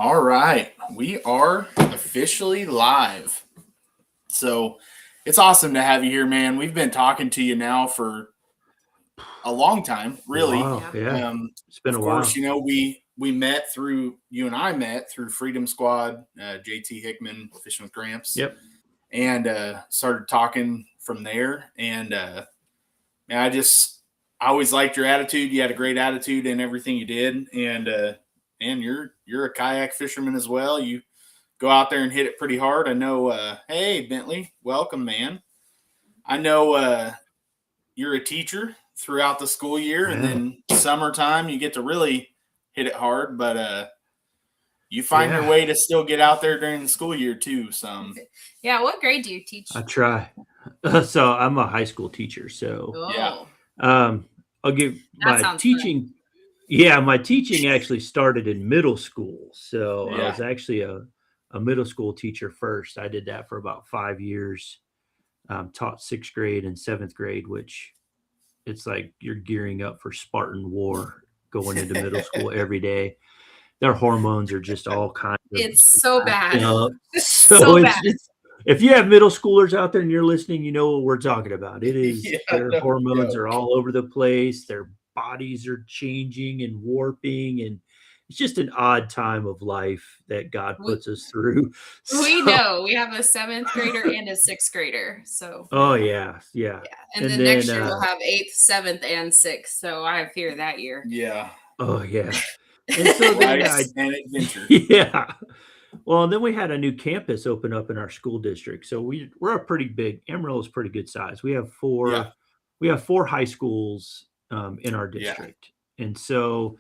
All right, we are officially live. So it's awesome to have you here, man. We've been talking to you now for a long time, really. Wow, yeah. It's been a while. Of course, you know, we met through, you and I met through Freedom Squad, JT Hickman, Fishing with Gramps. Yep. And started talking from there. And I always liked your attitude. You had a great attitude in everything you did. And you're a kayak fisherman as well. You go out there and hit it pretty hard. I know. Hey, Bentley, welcome, man. I know you're a teacher throughout the school year, and then summertime you get to really hit it hard. But you find your way to still get out there during the school year too. Some. Yeah. What grade do you teach? I try. So I'm a high school teacher. So I'll give my teaching. Fun. Yeah, my teaching actually started in middle school. So I was actually a middle school teacher first. I did that for about 5 years. Taught 6th grade and 7th grade, which it's like you're gearing up for Spartan war going into middle school every day. Their hormones are just all kinds of. It's so bad. So it's bad. If you have middle schoolers out there and you're listening, you know what we're talking about. It is their hormones are all over the place. Their bodies are changing and warping, and it's just an odd time of life that God puts us through. We know we have a 7th grader and a 6th grader. So. Oh yeah. And then next year we'll have 8th, 7th, and 6th. So I have fear that year. Yeah. Oh yeah. And so then an adventure. Yeah. Well, and then we had a new campus open up in our school district. So we're a pretty big. Amarillo is pretty good size. We have four high schools in our district, and so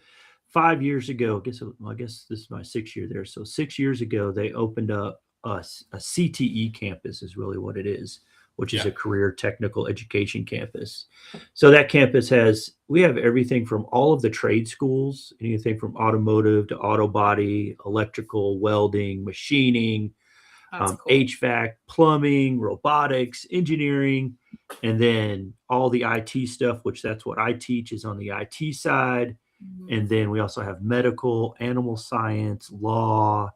5 years ago, I guess this is my 6th year there. So 6 years ago, they opened up a CTE campus, is really what it is, which is a career technical education campus. So that campus we have everything from all of the trade schools, anything from automotive to auto body, electrical, welding, machining, cool. HVAC, plumbing, robotics, engineering, and then all the IT stuff, which that's what I teach, is on the IT side. Mm-hmm. And then we also have medical, animal science, law,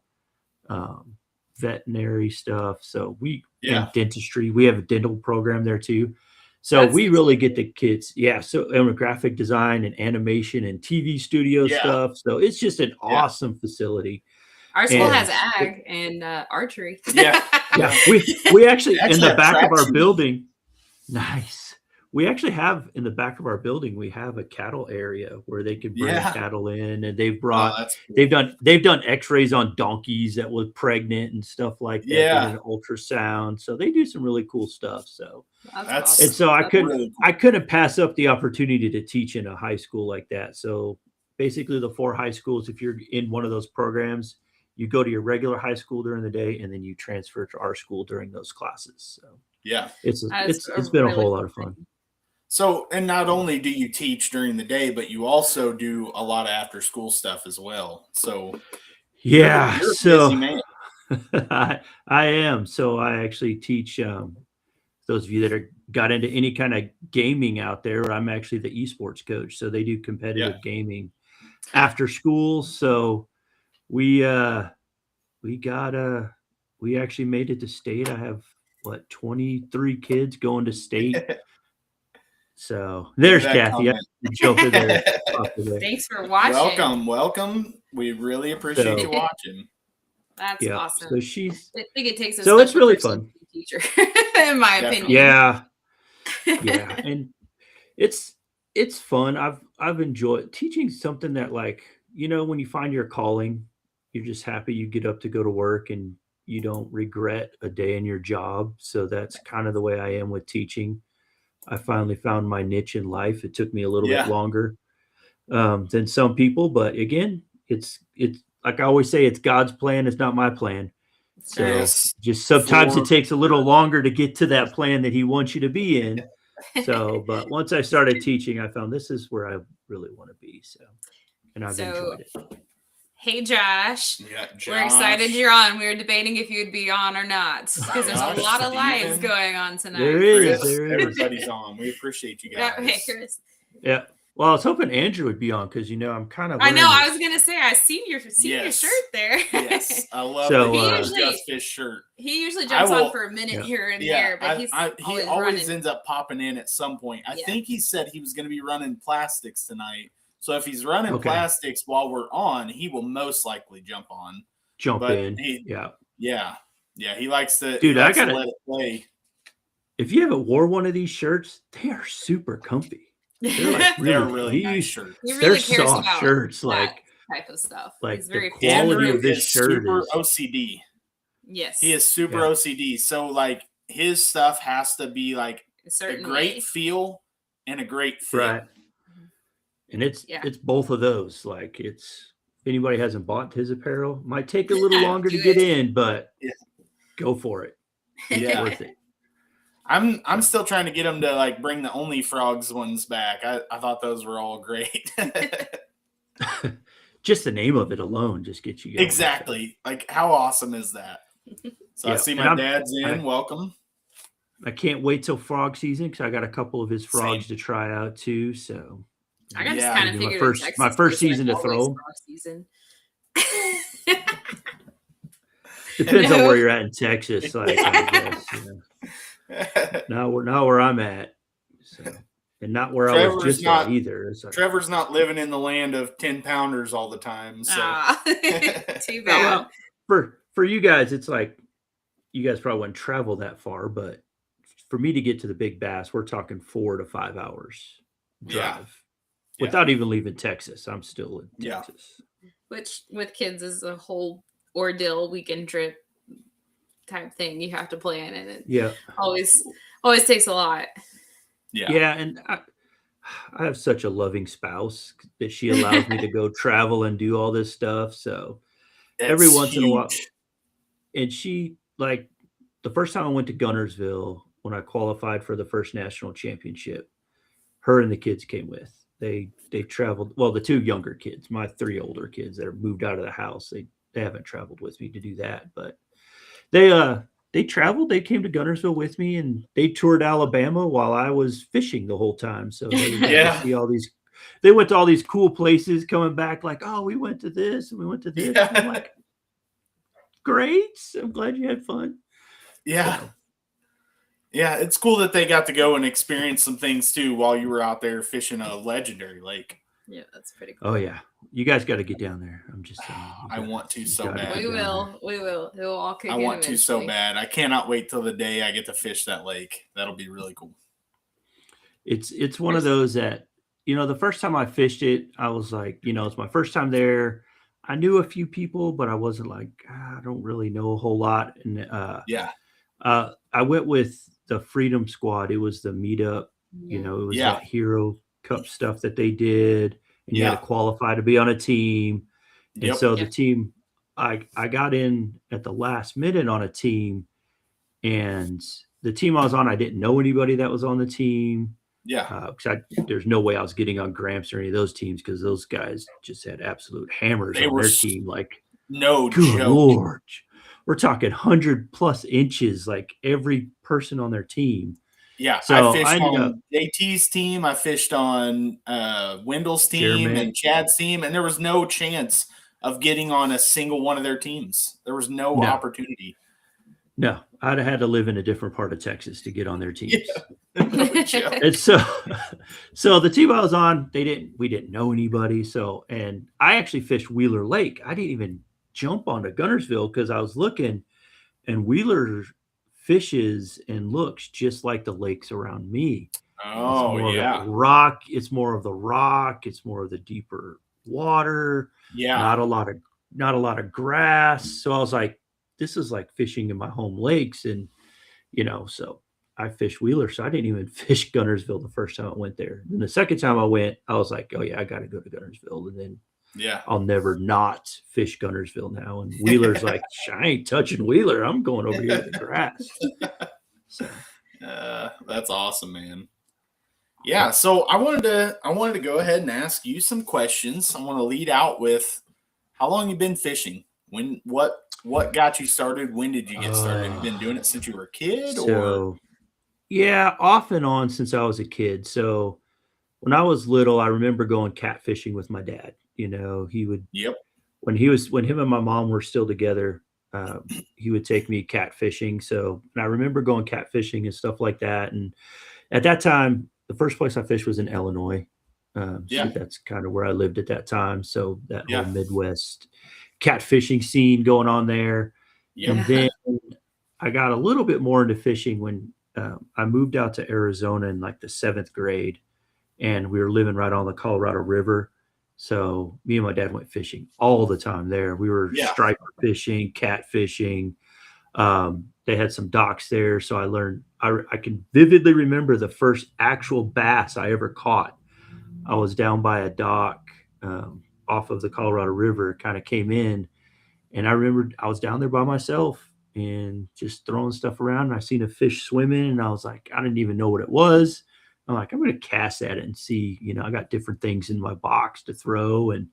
veterinary stuff. So and dentistry, we have a dental program there too. So we really get the kids. Yeah. So graphic design and animation and TV studio stuff. So it's just an awesome facility. Our school has ag and archery. Yeah. We actually in the back of our building. Nice. We actually have in the back of our building, we have a cattle area where they could bring cattle in, and they've brought, they've done x-rays on donkeys that were pregnant and stuff like that. Yeah. An ultrasound. So they do some really cool stuff. So awesome. And so I couldn't pass up the opportunity to teach in a high school like that. So basically the 4 high schools, if you're in one of those programs, you go to your regular high school during the day, and then you transfer to our school during those classes. So it's been a whole lot of fun. So, and not only do you teach during the day, but you also do a lot of after school stuff as well. So you're a busy man. I am. So I actually teach those of you that got into any kind of gaming out there. I'm actually the esports coach. So they do competitive gaming after school. So we actually made it to state. I have 23 kids going to state. So there's Kathy. Jump in there. Thanks for watching. Welcome. We really appreciate you watching. That's awesome. So I think it takes a so it's really fun. Teacher, in my opinion. Yeah. And it's fun. I've enjoyed teaching something that, like, you know, when you find your calling, you're just happy you get up to go to work and you don't regret a day in your job. So that's kind of the way I am with teaching. I finally found my niche in life. It took me a little bit longer than some people, but again, it's like I always say, it's God's plan. It's not my plan. So just sometimes it takes a little longer to get to that plan that he wants you to be in. So, but once I started teaching, I found this is where I really want to be. So, and I've enjoyed it. Hey, Josh. We're excited you're on. We were debating if you'd be on or not because there's a lot of lives going on tonight. There is. Everybody's on. We appreciate you guys. Hey, Chris. Yeah. Well, I was hoping Andrew would be on because I'm kind of. I know. I was gonna say I seen your shirt there. Yes, I love So, the Just Fish shirt. He usually jumps on for a minute here and there, but he always ends up popping in at some point. I think he said he was going to be running plastics tonight. So if he's running plastics while we're on, he will most likely jump in. He likes to. Dude, I gotta let it play. If you haven't wore one of these shirts, they are super comfy. They're like really nice shirts. Really they're soft shirts, like type of stuff. Like he's very the quality of this shirt super is OCD. Yes, he is super OCD. So like his stuff has to be like a great feel and a great fit. Right. And it's both of those. Like if anybody hasn't bought his apparel, might take a little longer to get in, but go for it. Yeah, worth it. I'm still trying to get them to like bring the Only Frogs ones back. I thought those were all great. Just the name of it alone just gets you going. Exactly. Like how awesome is that? So I see my dad's in. Welcome. I can't wait till frog season because I got a couple of his frogs to try out too. So I got just kind of figured my first season to throw. Depends on where you're at in Texas. Like I guess, Not where I'm at. So, and not where I was just at either. Trevor's not living in the land of 10-pounders all the time. So too bad. Well, for you guys, it's like you guys probably wouldn't travel that far, but for me to get to the big bass, we're talking 4 to 5 hours drive without even leaving Texas. I'm still in Texas. Which with kids is a whole ordeal, weekend trip type thing you have to plan, and it always takes a lot. And I have such a loving spouse that she allows me to go travel and do all this stuff. So every once in a while, and she like the first time I went to Guntersville when I qualified for the first national championship, her and the kids came with. They traveled. Well, the 2 younger kids, my 3 older kids that are moved out of the house, they haven't traveled with me to do that, but they traveled. They came to Guntersville with me, and they toured Alabama while I was fishing the whole time. So they got to see all these. They went to all these cool places. Coming back, like, oh, we went to this and we went to this. Yeah. I'm like, great. I'm glad you had fun. Yeah. So. Yeah, it's cool that they got to go and experience some things too while you were out there fishing a legendary lake. Yeah, that's pretty cool. Oh yeah, you guys got to get down there. I'm just saying. I want to so bad. We will. It will all kick in. I want to so bad. I cannot wait till the day I get to fish that lake. That'll be really cool. It's one of those that the first time I fished it, I was like, it's my first time there. I knew a few people, but I wasn't like I don't really know a whole lot. And I went with the Freedom Squad. It was the meetup. It was that Hero Cup stuff that they did, and you had to qualify to be on a team. And so the team, I got in at the last minute on a team, and the team I was on, I didn't know anybody that was on the team. Because there's no way I was getting on Gramps or any of those teams because those guys just had absolute hammers on their team. Like, no good joke. Lord. We're talking 100+ inches, like every person on their team. Yeah, so I fished on JT's team. I fished on Wendell's team and Chad's team, and there was no chance of getting on a single one of their teams. There was no opportunity. No, I'd have had to live in a different part of Texas to get on their teams. Yeah. And so the team I was on, we didn't know anybody. And I actually fished Wheeler Lake. I didn't even jump onto Guntersville because I was looking, and Wheeler fishes and looks just like the lakes around me. Oh, rock. It's more of the rock. It's more of the deeper water. Yeah. Not a lot of grass. So I was like, this is like fishing in my home lakes. And, so I fished Wheeler. So I didn't even fish Guntersville the first time I went there. And the second time I went, I was like, oh yeah, I got to go to Guntersville. And then I'll never not fish Guntersville now. And Wheeler's like, I ain't touching Wheeler. I'm going over here to the grass. So that's awesome, man. Yeah. So I wanted to go ahead and ask you some questions. I want to lead out with how long you been fishing? What got you started? When did you get started? Have you been doing it since you were a kid? Yeah, off and on since I was a kid. So when I was little, I remember going catfishing with my dad. You know, he would Yep. when him and my mom were still together, he would take me catfishing. So, and I remember going catfishing and stuff like that. And at that time, the first place I fished was in Illinois. So Yeah. that's kind of where I lived at that time. So that whole Yeah. Midwest catfishing scene going on there. Yep. And then I got a little bit more into fishing when I moved out to Arizona in like the 7th grade, and we were living right on the Colorado River. So me and my dad went fishing all the time there. We were Yeah. striper fishing, cat fishing. They had some docks there, so I learned. I can vividly remember the first actual bass I ever caught. I was down by a dock off of the Colorado River, kind of came in, and I remember I was down there by myself and just throwing stuff around. And I seen a fish swimming, and I was like, I didn't even know what it was. I'm like, I'm going to cast at it and see. You know, I got different things in my box to throw, and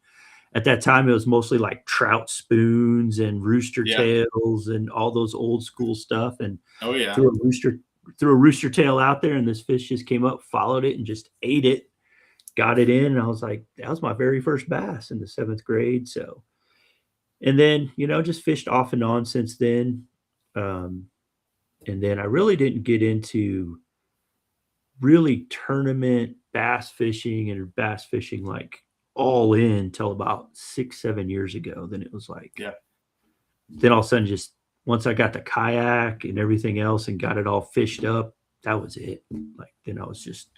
at that time, it was mostly like trout spoons and rooster tails and all those old school stuff. And threw a rooster tail out there, and this fish just came up, followed it, and just ate it. Got it in, and I was like, that was my very first bass in the 7th grade. So, and then, you know, just fished off and on since then. And then I really didn't get into really tournament bass fishing and bass fishing like all in till about 6-7 years ago. Then it was like, then all of a sudden, just once I got the kayak and everything else and got it all fished up, that was it. Like, then I was just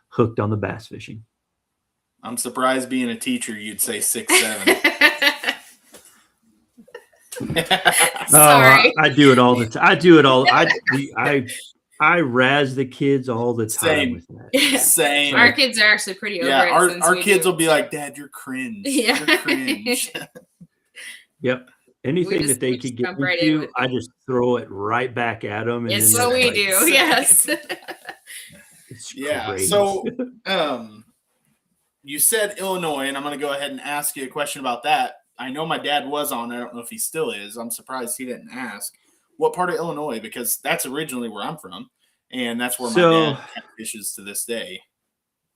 hooked on the bass fishing. I'm surprised being a teacher, you'd say 6-7. Sorry. I do it all the time. I do it all. I razz the kids all the time with that. Same. Our kids are actually pretty over it. Our kids will be like, Dad, you're cringe. Yeah. You're cringe. Yep. Anything that they could get into, I just throw it right back at them. Yes, so we do. Yes. It's crazy. So, you said Illinois, and I'm going to go ahead and ask you a question about that. I know my dad was on. I don't know if he still is. I'm surprised he didn't ask. What part of Illinois? Because that's originally where I'm from, and that's where my dad fishes to this day.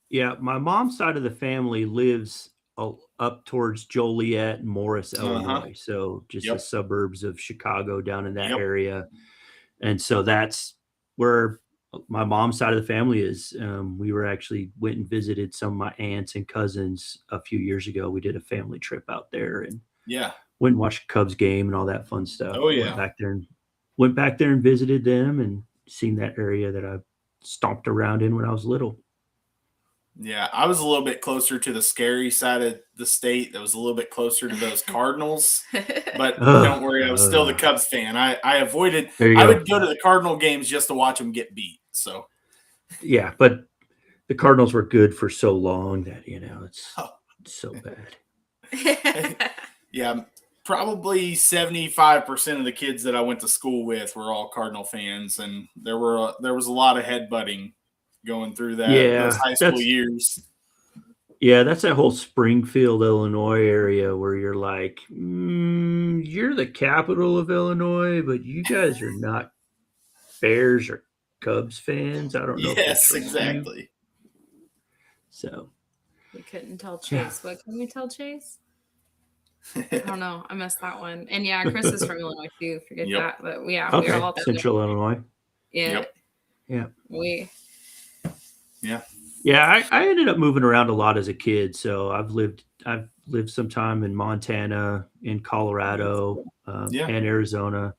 Yeah, my mom's side of the family lives up towards Joliet and Morris, Illinois. So just the suburbs of Chicago down in that area. And so that's where my mom's side of the family is. We went and visited some of my aunts and cousins a few years ago. We did a family trip out there and went and watched a Cubs game and all that fun stuff. Oh yeah. Went back there and visited them and seen that area that I stomped around in when I was little. Yeah, I was a little bit closer to the scary side of the state. That was a little bit closer to those Cardinals. But don't worry, I was still the Cubs fan. I avoided – I would go to the Cardinal games just to watch them get beat. So, yeah, but the Cardinals were good for so long that, you know, it's so bad. Yeah, probably 75% of the kids that I went to school with were all Cardinal fans, and there was a lot of headbutting going through those high school years. Yeah, that's that whole Springfield, Illinois area where you're like, you're the capital of Illinois, but you guys are not Bears or Cubs fans. I don't know. Yes, exactly. So we couldn't tell Chase. What can we tell Chase? I don't know. I missed that one. And yeah, Chris is from Illinois too. Forget that. But we are all Central Illinois. Yeah. Yeah. Yeah, I ended up moving around a lot as a kid. So I've lived some time in Montana, in Colorado, and Arizona.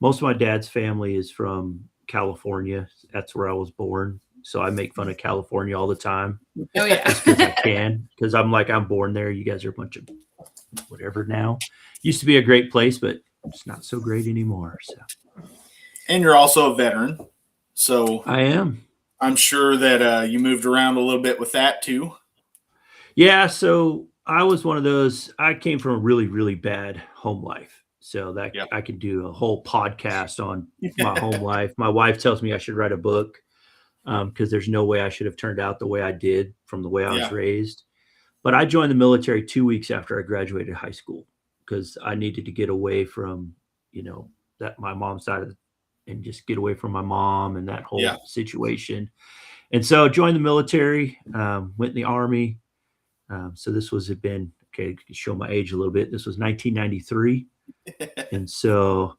Most of my dad's family is from California. That's where I was born. So I make fun of California all the time. Oh yeah, just because I can. Because I'm born there. You guys are a bunch of whatever now. Used to be a great place, but it's not so great anymore. So. And you're also a veteran. So I am. I'm sure that you moved around a little bit with that too. Yeah, so I was one of those. I came from a really, really bad home life. So that I could do a whole podcast on my home life. My wife tells me I should write a book because there's no way I should have turned out the way I did from the way I was raised. But I joined the military 2 weeks after I graduated high school because I needed to get away from, that my mom's side of and just get away from my mom and that whole situation. And so joined the military, went in the Army. So this had been, okay, to show my age a little bit. This was 1993. And so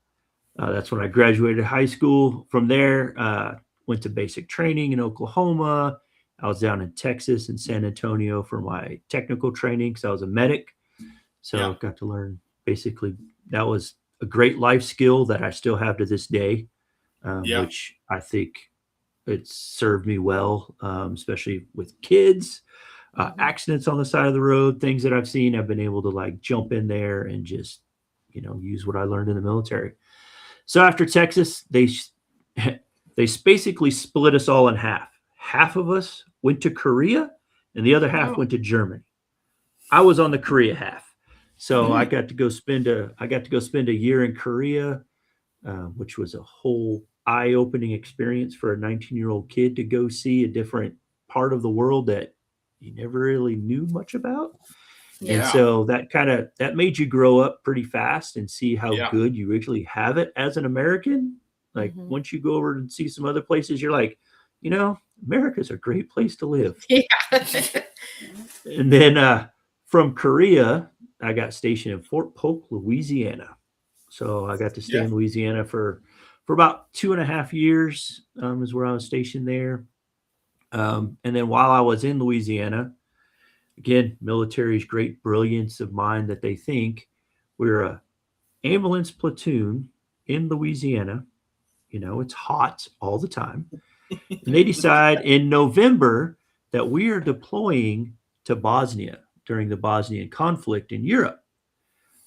that's when I graduated high school. From there, went to basic training in Oklahoma. I was down in Texas and San Antonio for my technical training because I was a medic. So I got to learn basically, that was a great life skill that I still have to this day, which I think it's served me well, especially with kids, accidents on the side of the road, things that I've seen. I've been able to like jump in there and just, use what I learned in the military. So after Texas, they basically split us all in half. Half of us went to Korea and the other half went to Germany. I was on the Korea half. So I got to go spend a year in Korea, which was a whole eye-opening experience for a 19-year-old kid to go see a different part of the world that you never really knew much about. And so that made you grow up pretty fast and see how good you actually have it as an American. Like once you go over and see some other places, you're like, America's a great place to live. Yeah. And then from Korea, I got stationed in Fort Polk, Louisiana. So I got to stay in Louisiana for about 2.5 years, is where I was stationed there. And then while I was in Louisiana, again, military's great brilliance of mind that they think we're a ambulance platoon in Louisiana. It's hot all the time. And they decide in November that we are deploying to Bosnia during the Bosnian conflict in Europe.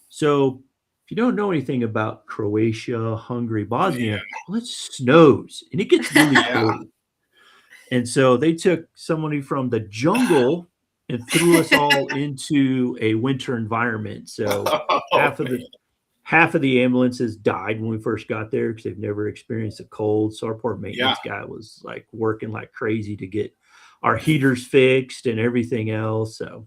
So if you don't know anything about Croatia, Hungary, Bosnia, well, it snows and it gets really cold. And so they took somebody from the jungle and threw us all into a winter environment. So half of the ambulances died when we first got there because they've never experienced a cold. So our poor maintenance guy was like working like crazy to get our heaters fixed and everything else. So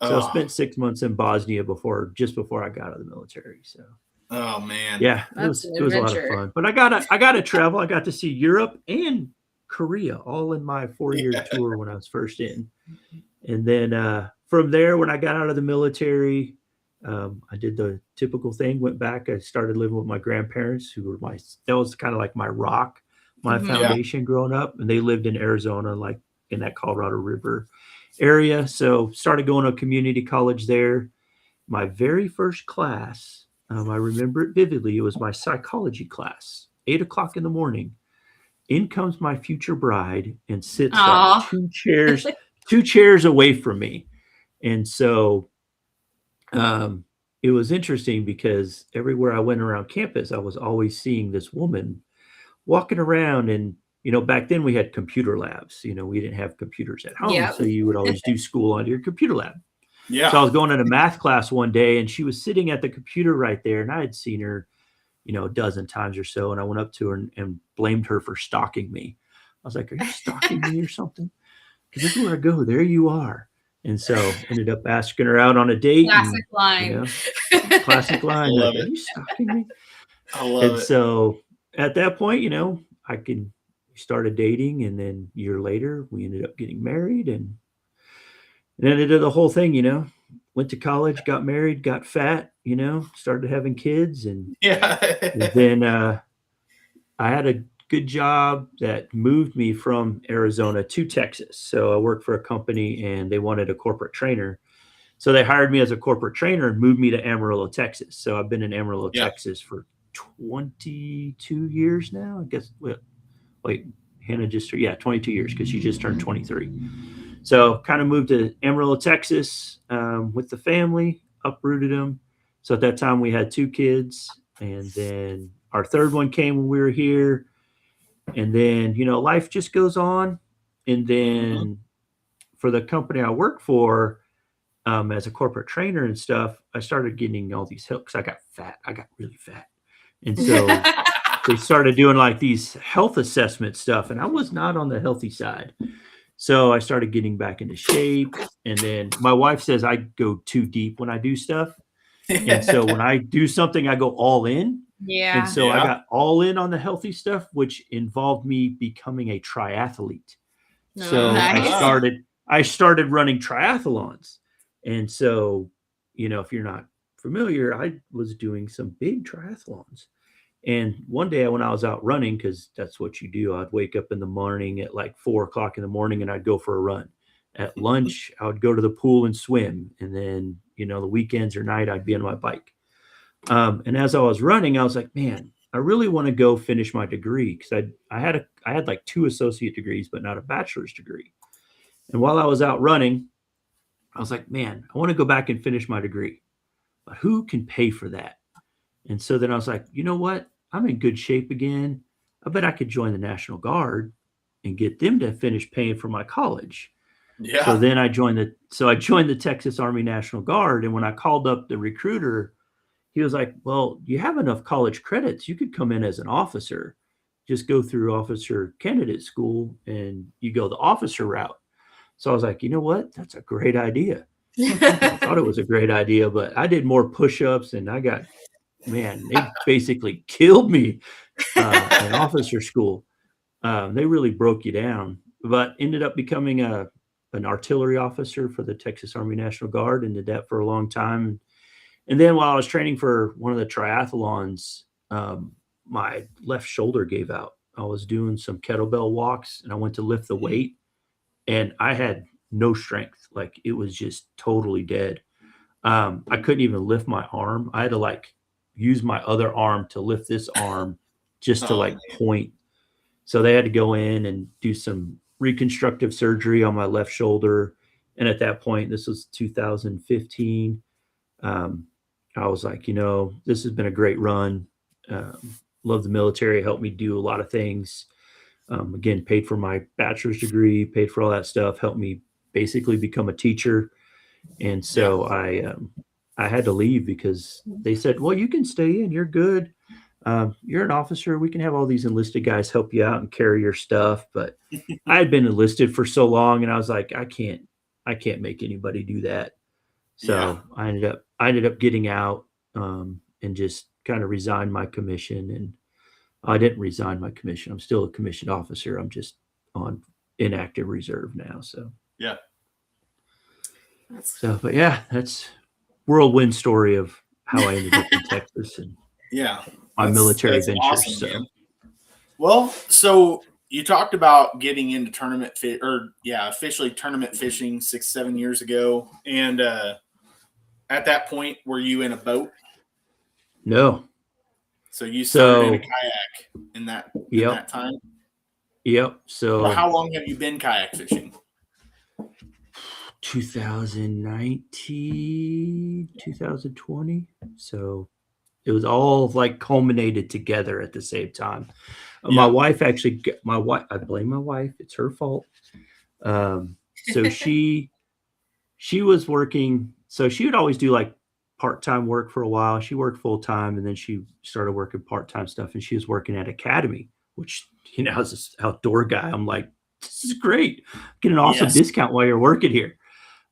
I spent 6 months in Bosnia just before I got out of the military. So, oh man, yeah, it was a lot of fun. But I got to travel. I got to see Europe and Korea all in my 4-year tour when I was first in. And then from there, when I got out of the military, I did the typical thing, went back. I started living with my grandparents that was kind of like my rock, my foundation growing up. And they lived in Arizona, like in that Colorado River area. So started going to community college there. My very first class, I remember it vividly. It was my psychology class, 8:00 in the morning. In comes my future bride and sits like two chairs away from me. And so it was interesting because everywhere I went around campus, I was always seeing this woman walking around. And, back then we had computer labs. We didn't have computers at home. So you would always do school on your computer lab. Yeah. So I was going in a math class one day and she was sitting at the computer right there. And I had seen her, a dozen times or so. And I went up to her and blamed her for stalking me. I was like, are you stalking me or something? Because everywhere I go, there you are. And so ended up asking her out on a date. Classic line. Classic line. Like, are you stalking me? I love it. So at that point, we started dating. And then a year later, we ended up getting married. And then I did the whole thing, went to college, got married, got fat, started having kids. And then I had a good job that moved me from Arizona to Texas. So I worked for a company and they wanted a corporate trainer. So they hired me as a corporate trainer and moved me to Amarillo, Texas. So I've been in Amarillo, Texas for 22 years now. I guess, wait, Hannah 22 years because she just turned 23. So kind of moved to Amarillo, Texas with the family, uprooted them. So at that time we had 2 kids. And then our third one came when we were here. And then, life just goes on. And then for the company I work for, as a corporate trainer and stuff, I started getting all these help because I got fat. I got really fat. And so they started doing like these health assessment stuff. And I was not on the healthy side. So I started getting back into shape. And then my wife says I go too deep when I do stuff. And so when I do something, I go all in. Yeah. And so I got all in on the healthy stuff, which involved me becoming a triathlete. So Nice. I started running triathlons. And so, if you're not familiar, I was doing some big triathlons. And one day when I was out running, because that's what you do, I'd wake up in the morning at like 4 o'clock in the morning and I'd go for a run. At lunch, I would go to the pool and swim. And then, the weekends or night, I'd be on my bike. And as I was running, I was like, man, I really want to go finish my degree, because I had like 2 associate degrees, but not a bachelor's degree. And while I was out running, I was like, man, I want to go back and finish my degree, but who can pay for that? And so then I was like, you know what? I'm in good shape again. I bet I could join the National Guard and get them to finish paying for my college. Yeah. So then I joined the Texas Army National Guard. And when I called up the recruiter, he was like, well, you have enough college credits. You could come in as an officer, just go through officer candidate school and you go the officer route. So I was like, you know what? That's a great idea. I thought it was a great idea, but I did more push-ups and they basically killed me in officer school. They really broke you down, but ended up becoming an artillery officer for the Texas Army National Guard and did that for a long time. And then while I was training for one of the triathlons, my left shoulder gave out. I was doing some kettlebell walks and I went to lift the weight and I had no strength. Like it was just totally dead. I couldn't even lift my arm. I had to use my other arm to lift this arm just to point. So they had to go in and do some reconstructive surgery on my left shoulder. And at that point, this was 2015. I was like, this has been a great run. Love the military, helped me do a lot of things. Again, paid for my bachelor's degree, paid for all that stuff, helped me basically become a teacher. And so I had to leave because they said, well, you can stay in, you're good. You're an officer. We can have all these enlisted guys help you out and carry your stuff. But I had been enlisted for so long and I was like, I can't make anybody do that. So I ended up getting out and just kind of resigned my commission. And I didn't resign my commission. I'm still a commissioned officer. I'm just on inactive reserve now. So yeah. But that's whirlwind story of how I ended up in Texas and my military ventures. Awesome, Well, so you talked about getting into officially tournament fishing 6-7 years ago. And at that point, were you in a boat? No. So you started in a kayak in that time? Yep. So how long have you been kayak fishing? 2019, 2020. So it was all culminated together at the same time. My wife I blame my wife. It's her fault. So she was working. So she would always do part-time work for a while. She worked full-time and then she started working part-time stuff and she was working at Academy, which, as this outdoor guy, I'm like, this is great. Get an awesome discount while you're working here.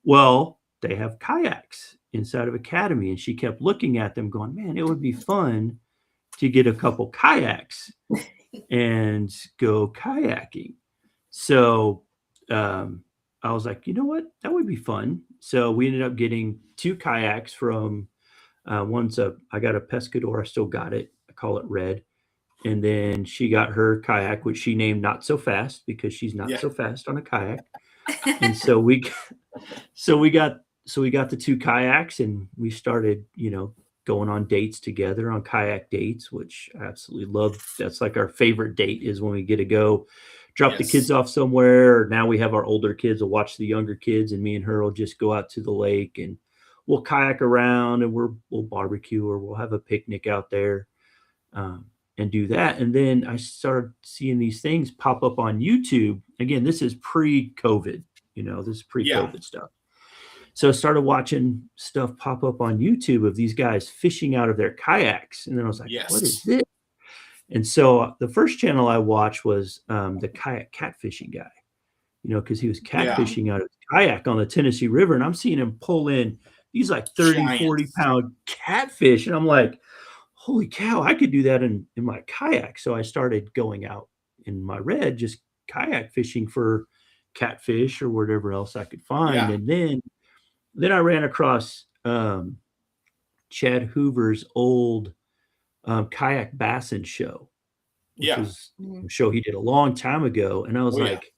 Well, they have kayaks inside of Academy. And she kept looking at them going, man, it would be fun to get a couple kayaks and go kayaking. So I was like, you know what? That would be fun. So we ended up getting 2 kayaks from I got a Pescador. I still got it. I call it Red. And then she got her kayak, which she named Not So Fast because she's not so fast on a kayak. And so we got the 2 kayaks and we started, going on dates together, on kayak dates, which I absolutely love. That's our favorite date is when we get to go drop the kids off somewhere. Now we have our older kids will watch the younger kids and me and her will just go out to the lake and we'll kayak around and we'll barbecue or we'll have a picnic out there and do that. And then I started seeing these things pop up on YouTube. Again, this is pre-COVID, this is pre-COVID stuff. So I started watching stuff pop up on YouTube of these guys fishing out of their kayaks. And then I was like, what is this? And so the first channel I watched was the kayak catfishing guy, because he was catfishing out of his kayak on the Tennessee River. And I'm seeing him pull in these 30, 40 pound catfish. And I'm like, holy cow, I could do that in my kayak. So I started going out in my Red, just kayak fishing for, catfish or whatever else I could find. Yeah. And then I ran across Chad Hoover's old kayak bassin show, which was a show he did a long time ago. And I was like,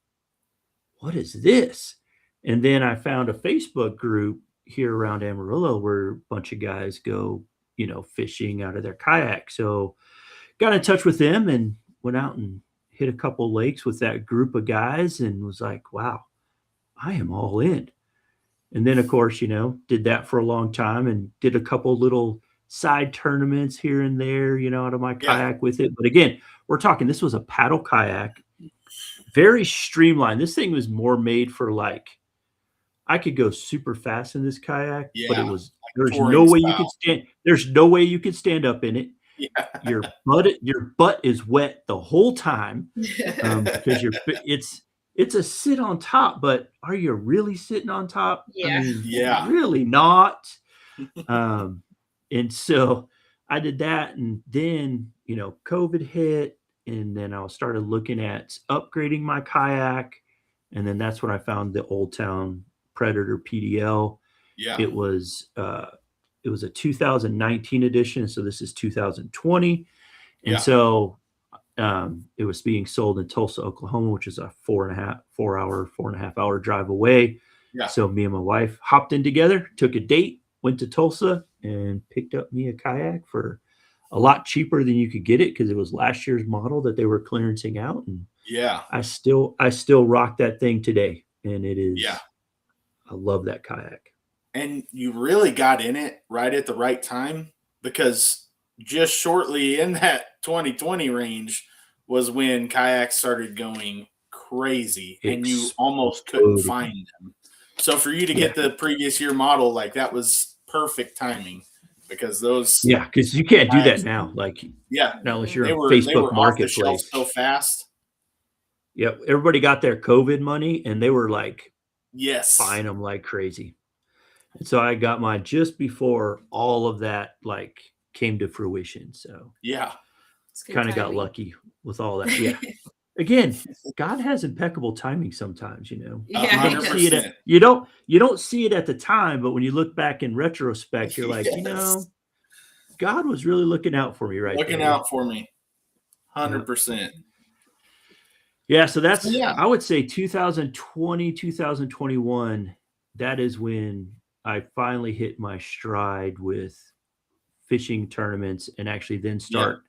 what is this? And then I found a Facebook group here around Amarillo where a bunch of guys go, fishing out of their kayak. So got in touch with them and went out and hit a couple lakes with that group of guys and was like, wow, I am all in. And then, of course, did that for a long time and did a couple little side tournaments here and there, out of my kayak with it. But again, we're talking, this was a paddle kayak, very streamlined. This thing was more made for I could go super fast in this kayak, but it was, there's no way you could stand up in it. Yeah. Your butt is wet the whole time because it's a sit on top, but are you really sitting on top? Yeah. I mean, really not. And so I did that, and then COVID hit, and then I started looking at upgrading my kayak, and then that's when I found the Old Town Predator PDL. Yeah, it was a 2019 edition, so this is 2020, and so it was being sold in Tulsa, Oklahoma, which is a 4.5 hour drive away. Yeah. So me and my wife hopped in together, took a date, went to Tulsa, and picked up me a kayak for a lot cheaper than you could get it because it was last year's model that they were clearancing out. And I still rock that thing today, and it is. Yeah. I love that kayak. And you really got in it right at the right time, because just shortly in that 2020 range was when kayaks started going crazy and you almost couldn't find them. So for you to get the previous year model, that was perfect timing, because those. Yeah, because you can't do that now. Not unless you're on Facebook Marketplace. So fast. Yep. Everybody got their COVID money and they were buying them like crazy. And so I got mine just before all of that came to fruition. So kind of got lucky with all that. Yeah. Again, God has impeccable timing sometimes, Yeah, you don't see it at the time, but when you look back in retrospect, you're like, God was really looking out for me Looking out for me. 100%. Yeah, so that's I would say 2020, 2021, that is when I finally hit my stride with fishing tournaments and actually then start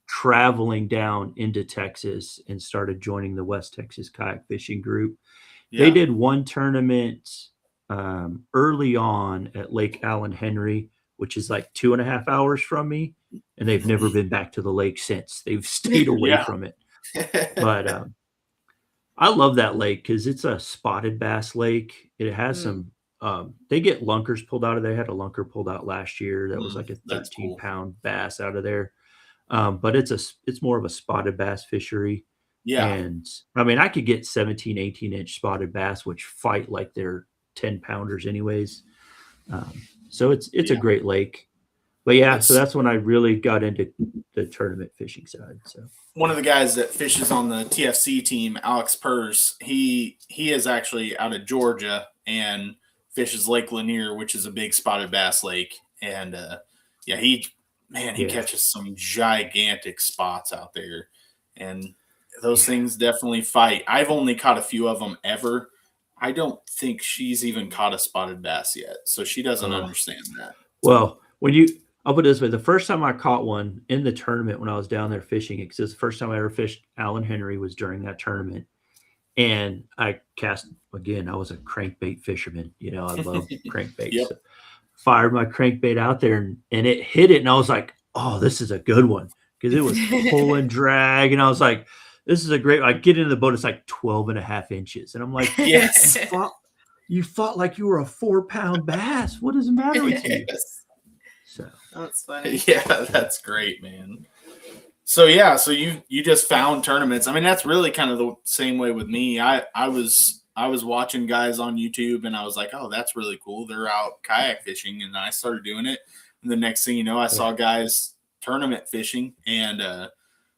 traveling down into Texas and started joining the West Texas Kayak Fishing Group. They did one tournament early on at Lake Allen Henry, which is 2.5 hours from me, and they've never been back to the lake since. They've stayed away from it. But I love that lake because it's a spotted bass lake. It has some they get lunkers pulled out of there. They had a lunker pulled out last year that was a 13-pound bass out of there. But it's more of a spotted bass fishery. Yeah. And I mean, I could get 17, 18-inch spotted bass, which fight like they're 10-pounders anyways. So it's a great lake. But so that's when I really got into the tournament fishing side. So one of the guys that fishes on the TFC team, Alex Purse, he is actually out of Georgia and fishes Lake Lanier, which is a big spotted bass lake. And he catches some gigantic spots out there. And those things definitely fight. I've only caught a few of them ever. I don't think she's even caught a spotted bass yet. So she doesn't understand that. Well, I'll put it this way. The first time I caught one in the tournament when I was down there fishing, because the first time I ever fished Allen Henry was during that tournament. And I cast, again, I was a crankbait fisherman. I love crankbaits. Yep. So fired my crankbait out there and it hit it. And I was like, oh, this is a good one. Because it was pull and drag. And I was like, this is a great, I get into the boat, it's 12.5 inches. And I'm like, yes, you fought like you were a 4-pound bass. What is the matter with you? So that's funny. Yeah, that's great, man. So you just found tournaments. I mean, that's really kind of the same way with me. I was watching guys on YouTube and I was like, oh, that's really cool. They're out kayak fishing, and I started doing it. And the next thing you know, I saw guys tournament fishing and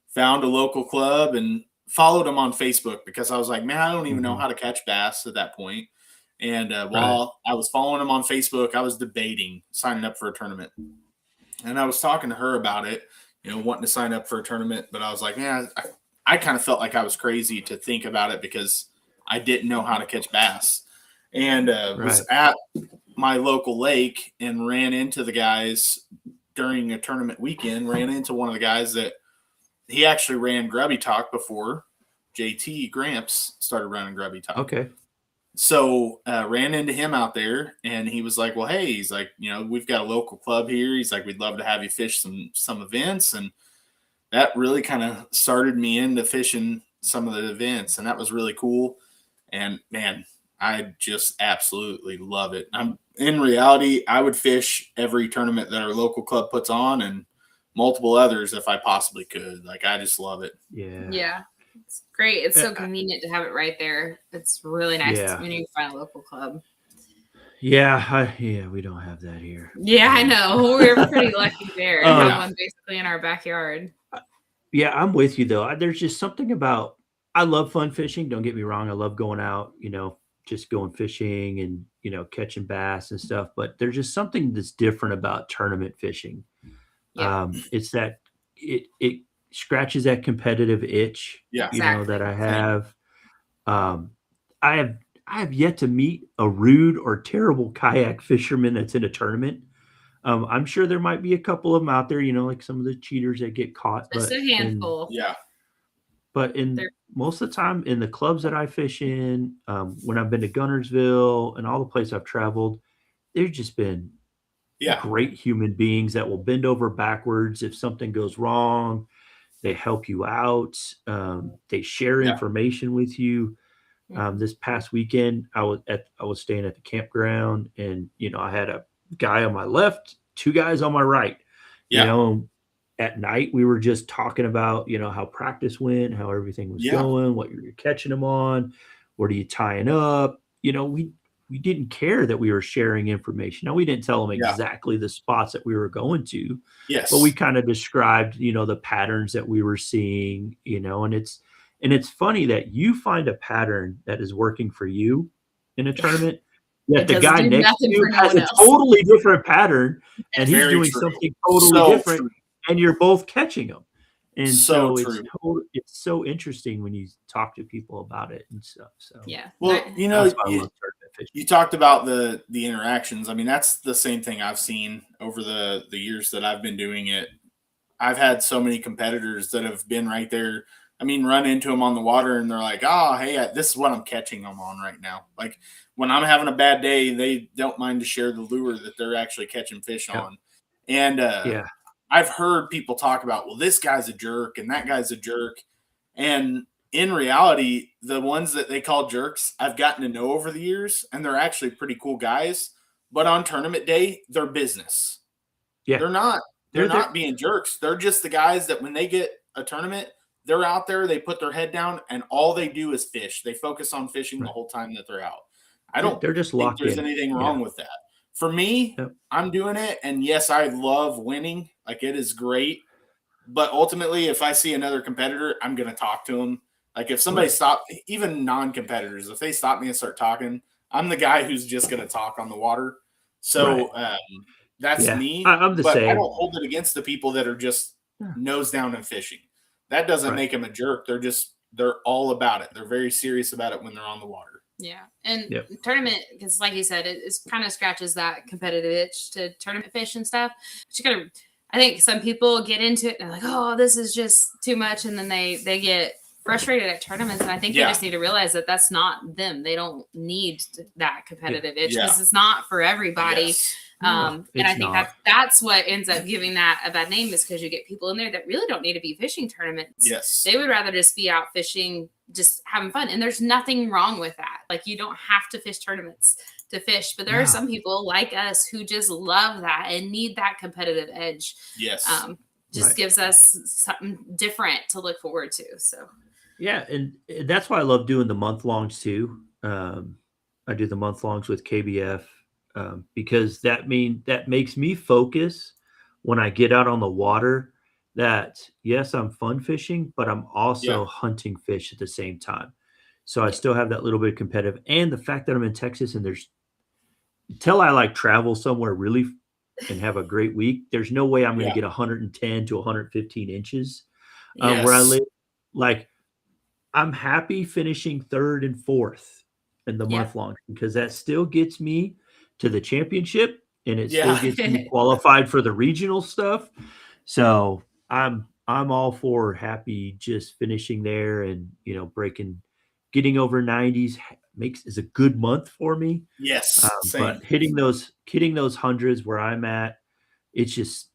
found a local club and followed him on Facebook because I was like, man, I don't even know how to catch bass at that point. And while I was following him on Facebook, I was debating signing up for a tournament. And I was talking to her about it, wanting to sign up for a tournament. But I was like, man, I kind of felt like I was crazy to think about it because I didn't know how to catch bass. And was at my local lake and ran into the guys during a tournament weekend, ran into one of the guys that he actually ran Grubby Talk before JT Gramps started running Grubby Talk. Okay. So ran into him out there, and he was like, well, hey, he's like, we've got a local club here. He's like, we'd love to have you fish some events. And that really kind of started me into fishing some of the events, and that was really cool. And man, I just absolutely love it. In reality, I would fish every tournament that our local club puts on and multiple others if I possibly could. Like, I just love it. Yeah. It's great. It's so convenient to have it right there. It's really nice when you find a local club. Yeah, we don't have that here. Yeah, I know. We're pretty lucky there. We have one basically in our backyard. Yeah, I'm with you though. There's just something about, I love fun fishing. Don't get me wrong. I love going out, just going fishing and, catching bass and stuff. But there's just something that's different about tournament fishing. Yeah. It's that it scratches that competitive itch, that I have. I have yet to meet a rude or terrible kayak fisherman that's in a tournament. I'm sure there might be a couple of them out there, like some of the cheaters that get caught. Just a handful. But most of the time in the clubs that I fish in, when I've been to Gunnersville and all the places I've traveled, there's just been great human beings that will bend over backwards if something goes wrong. They help you out. They share information with you. This past weekend, I was staying at the campground, and I had a guy on my left, two guys on my right. At night we were just talking about how practice went, how everything was going, what you're catching them on, what are you tying up. We didn't care that we were sharing information. Now, we didn't tell them exactly the spots that we were going to, but we kind of described, the patterns that we were seeing, and it's funny that you find a pattern that is working for you in a tournament, yet the guy next to you has a totally different pattern, and he's doing something totally different, and you're both catching them. And so it's so interesting when you talk to people about it and stuff. So well, you talked about the interactions. I mean, that's the same thing I've seen over the years that I've been doing it. I've had so many competitors that have been right there. I mean, run into them on the water, and they're like, oh, hey, this is what I'm catching them on right now. Like, when I'm having a bad day, they don't mind to share the lure that they're actually catching fish on. And I've heard people talk about, well, this guy's a jerk and that guy's a jerk. And in reality, the ones that they call jerks, I've gotten to know over the years, and they're actually pretty cool guys. But on tournament day, they're business. Yeah. They're not being jerks. They're just the guys that when they get a tournament, they're out there, they put their head down, and all they do is fish. They focus on fishing the whole time that they're out. I don't think there's anything wrong with that. For me, I'm doing it, and yes, I love winning. Like, it is great. But ultimately, if I see another competitor, I'm going to talk to them. Like, if somebody even non-competitors, if they stop me and start talking, I'm the guy who's just going to talk on the water. So that's me. I'm the same. I don't hold it against the people that are just nose down and fishing. That doesn't make them a jerk. They're all about it. They're very serious about it when they're on the water. Yeah. And tournament, because like you said, it kind of scratches that competitive itch to tournament fish and stuff. But you got to, I think some people get into it and they're like, oh, this is just too much. And then they get frustrated at tournaments. And I think they just need to realize that that's not them. They don't need that competitive itch because it's not for everybody. Yes. And I think that's what ends up giving that a bad name, is because you get people in there that really don't need to be fishing tournaments. Yes. They would rather just be out fishing, just having fun. And there's nothing wrong with that. Like, you don't have to fish tournaments to fish, but there are some people like us who just love that and need that competitive edge. Yes. Just gives us something different to look forward to. So yeah, and that's why I love doing the month-longs too. I do the month-longs with KBF because that makes me focus when I get out on the water that, yes, I'm fun fishing, but I'm also Yeah. hunting fish at the same time. So I still have that little bit of competitive, and the fact that I'm in Texas and there's until I like travel somewhere really and have a great week, there's no way I'm going to Yeah. get 110 to 115 inches where I Yes. live. Like, I'm happy finishing third and fourth in the Yeah. month long because that still gets me to the championship and it still Yeah. gets me qualified for the regional stuff. So I'm all for happy just finishing there and getting over 90s is a good month for me. Yes. Same. But hitting those hundreds where I'm at, it's just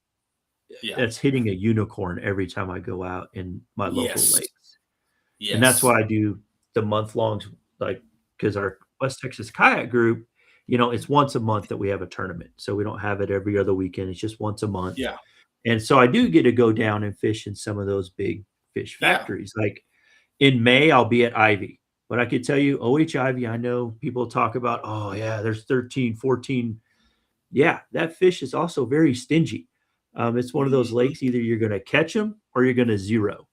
Yeah. that's hitting a unicorn every time I go out in my local Yes. lakes. Yes. And that's why I do the month longs, like, because our West Texas kayak group, it's once a month that we have a tournament. So we don't have it every other weekend. It's just once a month. Yeah. And so I do get to go down and fish in some of those big fish Yeah. factories. Like in May, I'll be at Ivy. But I could tell you, OH Ivy, I know people talk about, oh, yeah, there's 13, 14. Yeah, that fish is also very stingy. It's one of those lakes, either you're going to catch them or you're going to zero.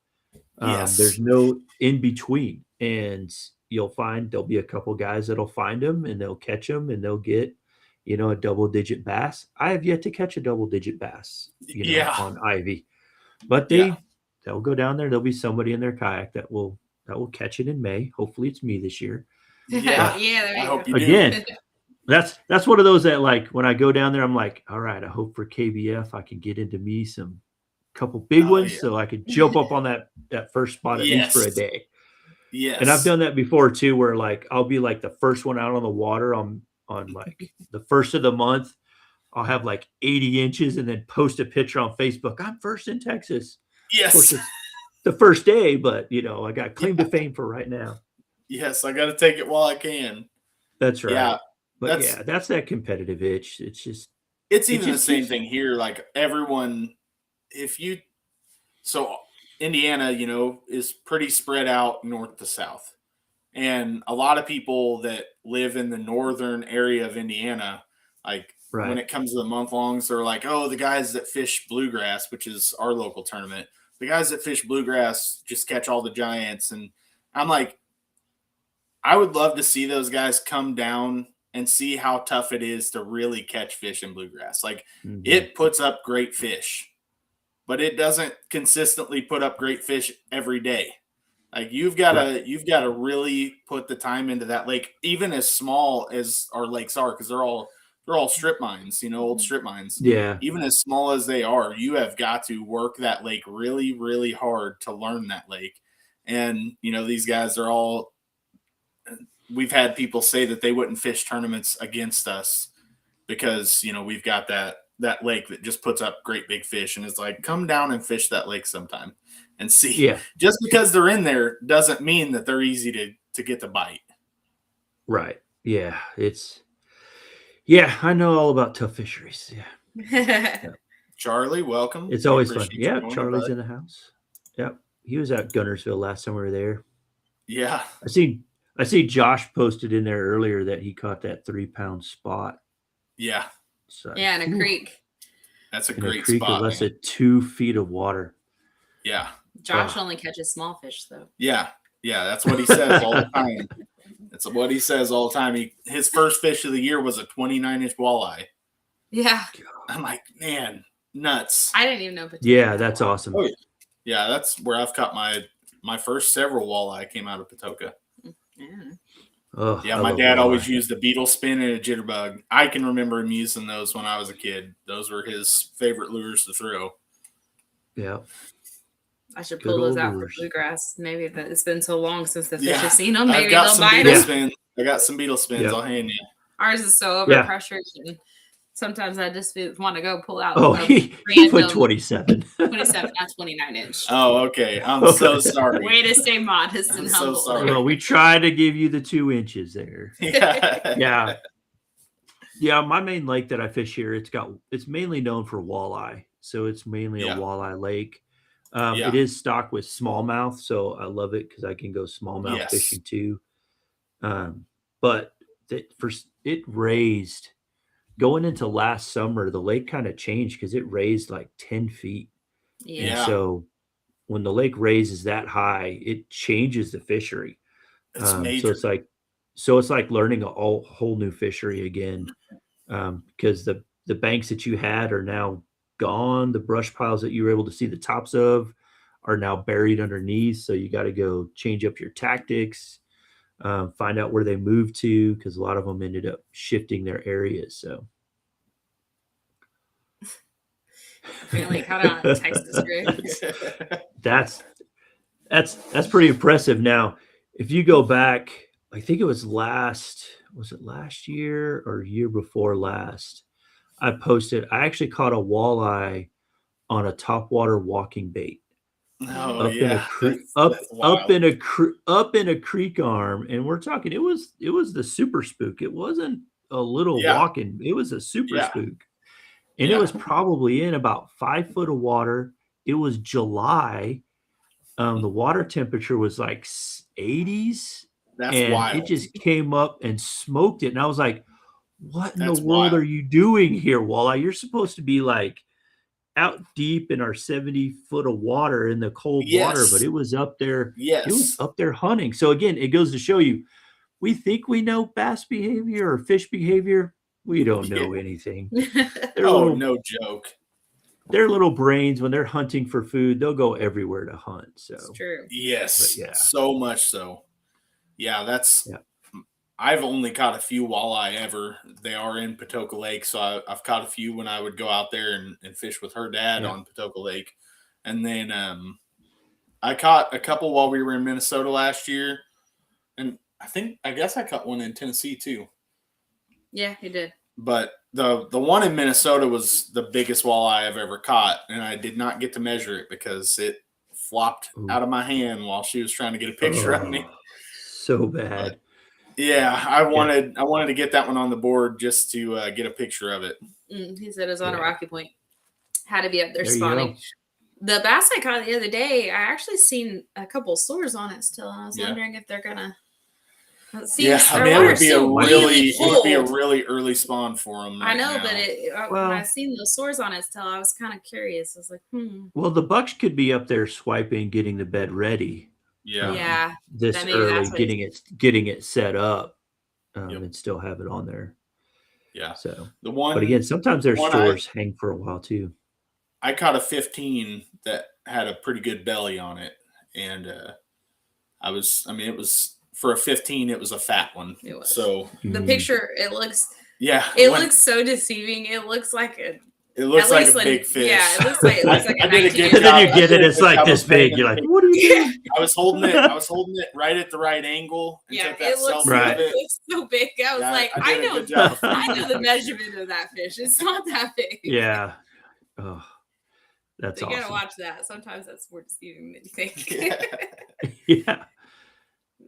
Yes. There's no in between. And you'll find there'll be a couple guys that'll find them and they'll catch them and they'll get, a double-digit bass. I have yet to catch a double-digit bass, Yeah. on Ivy. But they'll go down there. There'll be somebody in their kayak that will catch it in May. Hopefully it's me this year. Yeah. Yeah, there I you hope go. you do. Again, that's one of those that, like, when I go down there, I'm like, all right, I hope for KBF I can get into me some couple big ones yeah. so I could jump up on that first spot at least for a Yes. day. Yes. And I've done that before too, where like I'll be like the first one out on the water on like the first of the month. I'll have like 80 inches and then post a picture on Facebook. I'm first in Texas. Of course, Yes. it's the first day, but I got claim to fame for right now. Yes. I got to take it while I can. That's right. Yeah. But that's that competitive itch. It's even the just same keeps- thing here. Like everyone, so Indiana, is pretty spread out north to south. And a lot of people that live in the northern area of Indiana, like when it comes to the month longs, they're like, oh, the guys that fish bluegrass, which is our local tournament, the guys that fish bluegrass just catch all the giants. And I'm like, I would love to see those guys come down and see how tough it is to really catch fish in bluegrass. Like it puts up great fish, but it doesn't consistently put up great fish every day. Like you've got to really put the time into that lake, even as small as our lakes are, because they're all strip mines, old strip mines. Yeah. Even as small as they are, you have got to work that lake really, really hard to learn that lake. And these guys are all. We've had people say that they wouldn't fish tournaments against us because we've got that lake that just puts up great big fish, and it's like, come down and fish that lake sometime and see. Yeah. Just because they're in there doesn't mean that they're easy to get the bite. Right. Yeah. I know all about tough fisheries. Yeah. Charlie, welcome. It's always fun. Yeah. Charlie's in the house. Yep. He was at Gunnersville last time we were there. Yeah. I see Josh posted in there earlier that he caught that 3-pound spot. Yeah. So, yeah, in a creek. That's a in great a creek spot. With less than 2 feet of water. Yeah. Josh only catches small fish, though. Yeah. Yeah. That's what he says all the time. That's what he says all the time. His first fish of the year was a 29-inch walleye. Yeah. I'm like, man, nuts. I didn't even know. Yeah, that's awesome. Oh, yeah, that's where I've caught my first several walleye came out of Patoka. Yeah. Oh, yeah, my dad always used a beetle spin and a jitterbug. I can remember him using those when I was a kid. Those were his favorite lures to throw. Yeah. I should pull those out for bluegrass. Maybe it's been so long since the fish have seen them. Maybe they'll bite them. Spins. I got some beetle spins. I'll hand you. Ours is so overpressured. And sometimes I just want to go pull out. Oh, he put 27. 27, not 29-inch. Oh, okay. I'm so sorry. Way to stay modest and humble. So sorry. Well, we tried to give you the 2 inches there. Yeah. Yeah, my main lake that I fish here, it's mainly known for walleye. So it's mainly a walleye lake. It is stocked with smallmouth, so I love it because I can go smallmouth fishing too. But it raised going into last summer. The lake kind of changed because it raised like 10 feet Yeah. And so when the lake raises that high, it changes the fishery. It's So major. it's like learning a whole new fishery again, because the banks that you had are now gone. The brush piles that you were able to see the tops of are now buried underneath. So you got to go change up your tactics, find out where they moved to, because a lot of them ended up shifting their areas. So Apparently caught on Texas drift. that's pretty impressive. Now, if you go back, I think it was last year or year before last, I actually caught a walleye on a topwater walking bait Oh up in a yeah, creek, that's wild. up in a creek arm. And we're talking, it was the super spook. It wasn't a little Yeah. walking, it was a super Yeah. spook. And it was probably in about 5 foot of water. It was July. The water temperature was like 80s, That's and wild. it just came up and smoked it. And I was like, what in That's the world wild. are you doing here, walleye? You're supposed to be like out deep in our 70 foot of water in the cold water, but Yes. it was up there. Yes. It was up there hunting. So again, it goes to show you, we think we know bass behavior or fish behavior. We don't know anything. Oh, no joke. Their little brains, when they're hunting for food, they'll go everywhere to hunt. So It's true. Yes. But yeah. So much so. Yeah, I've only caught a few walleye ever. They are in Patoka Lake, so I've caught a few when I would go out there and fish with her dad on Patoka Lake. And then I caught a couple while we were in Minnesota last year. And I guess I caught one in Tennessee too. Yeah, you did. But the one in Minnesota was the biggest walleye I've ever caught, and I did not get to measure it because it flopped out of my hand while she was trying to get a picture of me. So bad. But, yeah, I wanted to get that one on the board just to get a picture of it. He said it was on a rocky point. Had to be up there spawning. The bass I caught the other day, I actually seen a couple sores on it still, and I was wondering if they're gonna. It would be a really early spawn for them. I know, but when I seen those sores on it still, I was kind of curious. I was like, Well, the bucks could be up there swiping, getting the bed ready. Yeah. This early, getting it set up, and still have it on there. Yeah. So but again, sometimes their stores hang for a while too. I caught a 15 that had a pretty good belly on it, and it was. For a 15, it was a fat one. It was. So the picture, it looks so deceiving. It looks like a big fish. Yeah, it looks like I did a good job. And then you get it, it's like this big. You're like, what are you doing? I was holding it right at the right angle. And took that selfie of it looks so big. I was like, I know the measurement of that fish. It's not that big. Yeah. Oh, that's awesome. You gotta watch that. Sometimes that's more deceiving than you think. Yeah.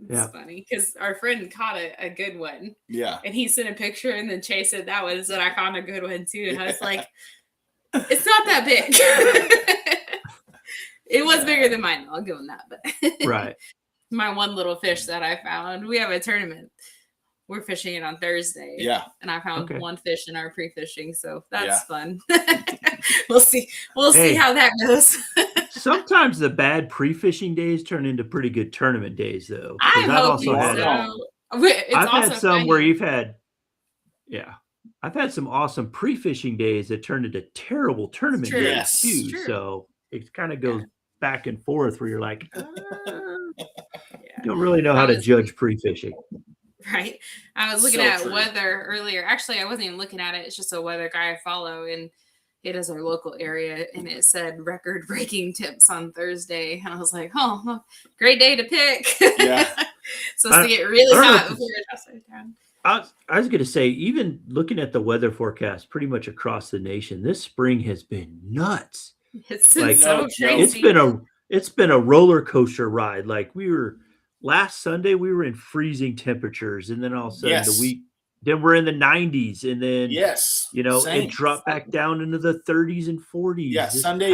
It's funny because our friend caught a good one. Yeah. And he sent a picture, and then Chase said that was that I found a good one too. And I was like, it's not that big. It was bigger than mine. I'll give him that. But right. My one little fish that I found. We have a tournament. We're fishing it on Thursday. Yeah. And I found one fish in our pre-fishing, so that's fun. We'll see. We'll see how that goes. Sometimes the bad pre-fishing days turn into pretty good tournament days, though. I've had some where you've had, I've had some awesome pre-fishing days that turned into terrible tournament days too. So it kind of goes back and forth where you're like, you don't really know how to judge pre-fishing. Right. I was looking at weather earlier. Actually, I wasn't even looking at it. It's just a weather guy I follow, and it is our local area, and it said record-breaking temps on Thursday. And I was like, oh, great day to pick. Yeah. Supposed to get really hot before it drops down. I was going to say, even looking at the weather forecast pretty much across the nation, this spring has been nuts. It's been so crazy. It's been a roller coaster ride. Like last Sunday, we were in freezing temperatures, and then all of a sudden then we're in the 90s, and then it dropped back down into the 30s and 40s. Yeah, Sunday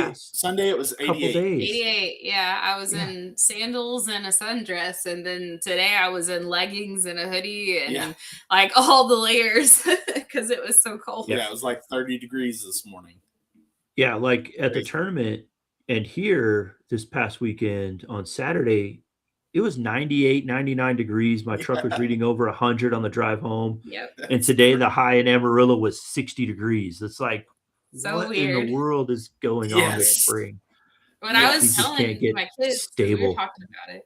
it was 88. 88. Yeah, I was in sandals and a sundress, and then today I was in leggings and a hoodie and like all the layers because it was so cold. Yeah, it was like 30 degrees this morning. Yeah, like at the tournament, And here this past weekend on Saturday, it was 98, 99 degrees. My truck was reading over 100 on the drive home. Yep. And today the high in Amarillo was 60 degrees. It's like, So what weird. in the world is going on this spring? When I was we just telling can't get my kids, 'cause we stable. were talking about it,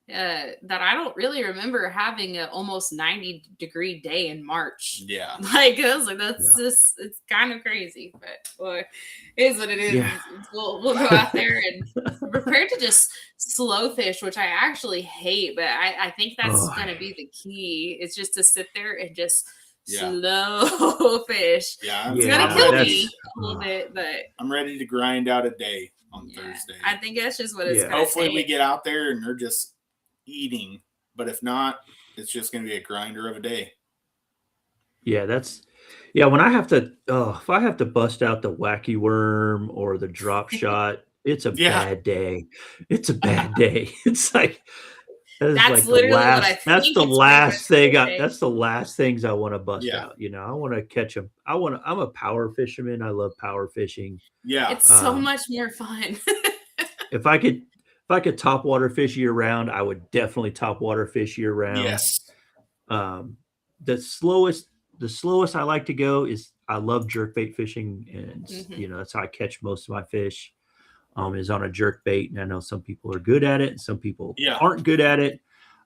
that I don't really remember having an almost 90-degree day in March. Yeah. Like, I was like, that's just, it's kind of crazy, but boy, it is what it is. Yeah. We'll go out there and prepare to just slow fish, which I actually hate, but I think that's going to be the key. It's just to sit there and just slow fish. Yeah. It's going to kill me a little bit, but I'm ready to grind out a day on Thursday. I think that's just what it's going to Hopefully take. we get out there and they're just eating, but if not, it's just going to be a grinder of a day. Yeah, when I have to, if I have to bust out the wacky worm or the drop shot, it's a bad day. It's a bad day. It's like, that's literally what I think. That's the last thing. That's the last things I want to bust out. You know, I want to catch them. I'm a power fisherman. I love power fishing. Yeah, it's so much more fun. If I could top water fish year round, I would definitely top water fish year round. Yes. The slowest I like to go is I love jerkbait fishing, and you know that's how I catch most of my fish. Is on a jerkbait, and I know some people are good at it, and some people aren't good at it.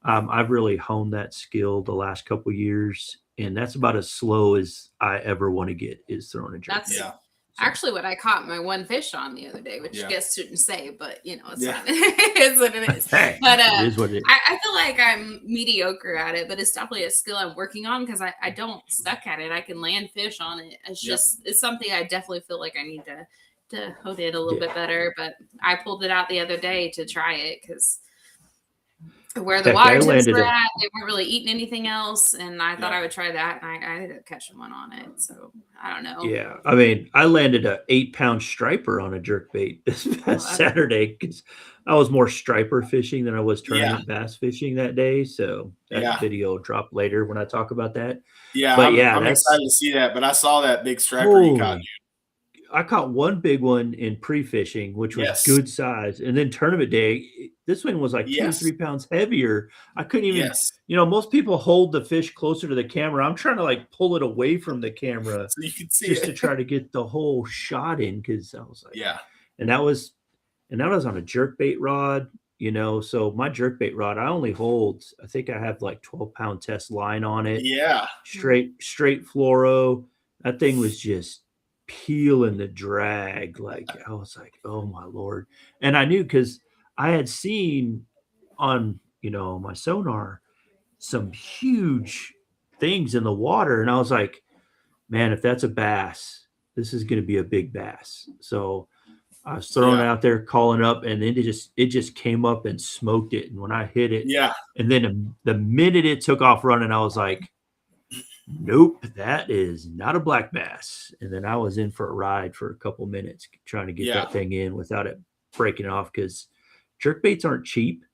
I've really honed that skill the last couple of years, and that's about as slow as I ever want to get is throwing a jerkbait. That's actually what I caught my one fish on the other day, which I guess shouldn't say, but you know, it's fine. It's what it is. Hey, but it is what it is. I feel like I'm mediocre at it, but it's definitely a skill I'm working on because I don't suck at it. I can land fish on it. It's just it's something I definitely feel like I need to hone it a little bit better. But I pulled it out the other day to try it because where the water tips were at, they weren't really eating anything else, and I thought I would try that, and I ended up catching one on it. So I don't know. Yeah, I mean, I landed a 8-pound striper on a jerkbait this past Saturday because I was more striper fishing than I was tournament bass fishing that day. So that video will drop later when I talk about that. Yeah, but I'm excited to see that. But I saw that big striper you caught. I caught one big one in pre-fishing, which was good size. And then tournament day, this one was like 2 or 3 pounds heavier. I couldn't even, you know, most people hold the fish closer to the camera. I'm trying to like pull it away from the camera so you can see just to try to get the whole shot in. Cause I was like, and that was on a jerkbait rod, you know, so my jerkbait rod, I only hold, I think I have like 12-pound test line on it. Yeah. Straight fluoro. That thing was just peeling the drag. Like I was like, oh my Lord. And I knew because I had seen on, you know, my sonar some huge things in the water. And I was like, man, if that's a bass, this is going to be a big bass. So I was throwing it out there, calling up, and then it just came up and smoked it. And when I hit it, and then the minute it took off running, I was like, nope, that is not a black bass. And then I was in for a ride for a couple minutes trying to get that thing in without it breaking off because jerkbaits aren't cheap,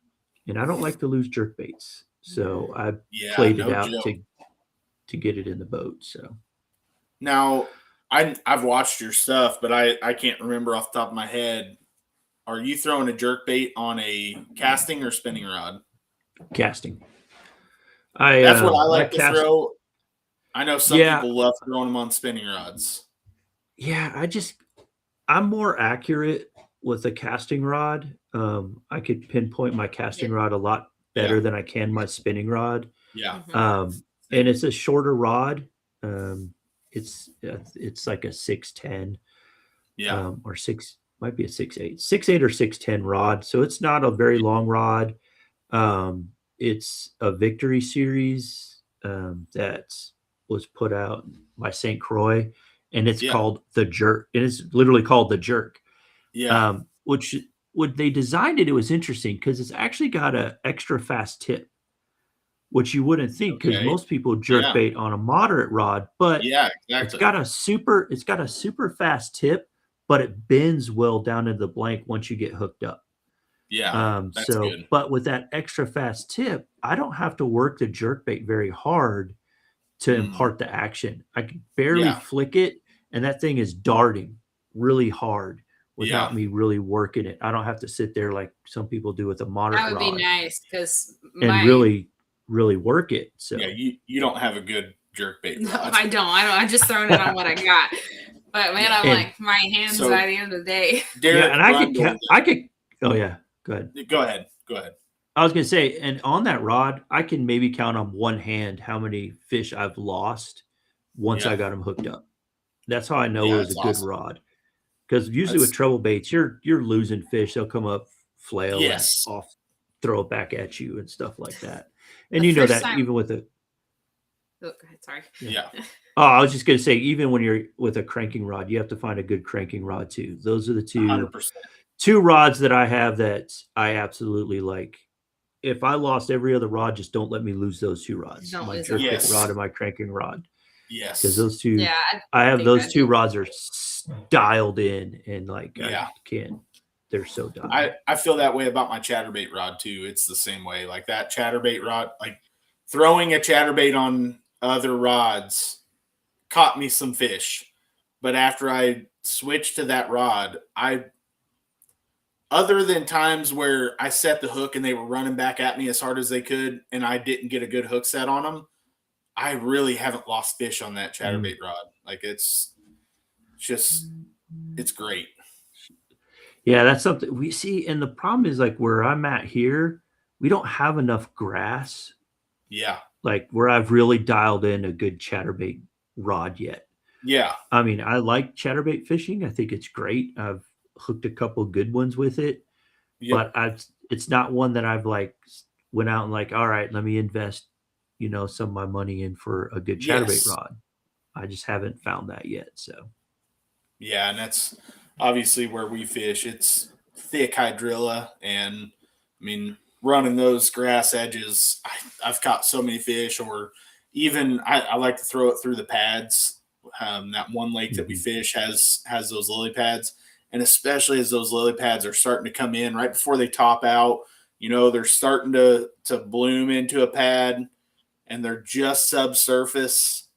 and I don't like to lose jerkbaits. So I played it out to get it in the boat. So now I've watched your stuff, but I can't remember off the top of my head. Are you throwing a jerkbait on a casting or spinning rod? Casting. That's what I like to throw. I know some people love throwing them on spinning rods. Yeah, I'm more accurate with a casting rod. I could pinpoint my casting rod a lot better than I can my spinning rod. Yeah. And it's a shorter rod. It's like a 6'10". Yeah. Or might be a 6'8". 6'8" or 6'10" rod. So it's not a very long rod. It's a Victory series that was put out by St. Croix, and it's called the Jerk. It is literally called the Jerk. Yeah. Which when they designed it, it was interesting because it's actually got an extra fast tip, which you wouldn't think because most people jerk bait on a moderate rod, but it's got a super fast tip, but it bends well down into the blank once you get hooked up. Yeah. That's good. But with that extra fast tip, I don't have to work the jerk bait very hard to impart the action. I can barely flick it, and that thing is darting really hard. without me really working it. I don't have to sit there like some people do with a moderate That would rod be nice because and really work it. So yeah, you don't have a good jerkbait no, rod. I don't. I just thrown it on what I got. But man, I'm like my hands by the end of the day. Derek, and I could. Oh yeah, go ahead. Go ahead. I was gonna say, and on that rod, I can maybe count on one hand how many fish I've lost once I got them hooked up. That's how I know it was a good rod. Because usually with treble baits, you're losing fish. They'll come up, flail, and off, throw it back at you and stuff like that. And you know that even with a. Oh, go ahead. Sorry. Yeah. Oh, I was just gonna say, even when you're with a cranking rod, you have to find a good cranking rod too. Those are the 100%. two rods that I have that I absolutely like. If I lost every other rod, just don't let me lose those two rods. My jerkbait rod and my cranking rod. Yes. Because those two, I have those two rods are dialed in, and like I can't. They're so dialed. I feel that way about my chatterbait rod too. It's the same way. Like that chatterbait rod, like throwing a chatterbait on other rods caught me some fish, but after I switched to that rod, other than times where I set the hook and they were running back at me as hard as they could and I didn't get a good hook set on them, I really haven't lost fish on that chatterbait rod. Like it's great. Yeah, that's something we see. And the problem is like where I'm at here, we don't have enough grass. Yeah. Like where I've really dialed in a good chatterbait rod yet. Yeah. I mean, I like chatterbait fishing. I think it's great. I've hooked a couple good ones with it, but it's not one that I've like went out and like, all right, let me invest, some of my money in for a good chatterbait rod. I just haven't found that yet. So yeah, and that's obviously where we fish. It's thick hydrilla, and I mean running those grass edges, I've caught so many fish. Or even I like to throw it through the pads. That one lake that we fish has those lily pads. And especially as those lily pads are starting to come in right before they top out, they're starting to bloom into a pad and they're just subsurface.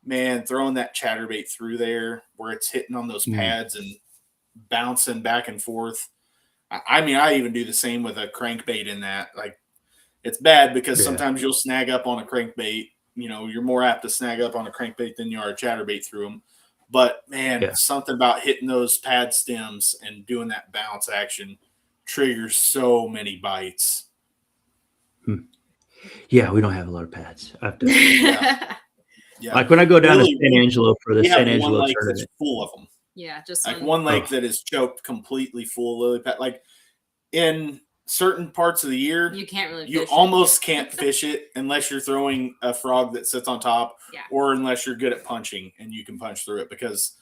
Man, throwing that chatterbait through there where it's hitting on those pads and bouncing back and forth. I mean, I even do the same with a crankbait in that. Like, it's bad because sometimes you'll snag up on a crankbait. You're more apt to snag up on a crankbait than you are a chatterbait through them. But, man, something about hitting those pad stems and doing that bounce action triggers so many bites. Yeah, we don't have a lot of pads. I have to, yeah. Like when I go down to San Angelo for the San Angelo tournament. That's full of them. Yeah, just like one lake that is choked completely full of lily pad. Like in certain parts of the year, you can't really you almost can't fish it unless you're throwing a frog that sits on top, or unless you're good at punching and you can punch through it, because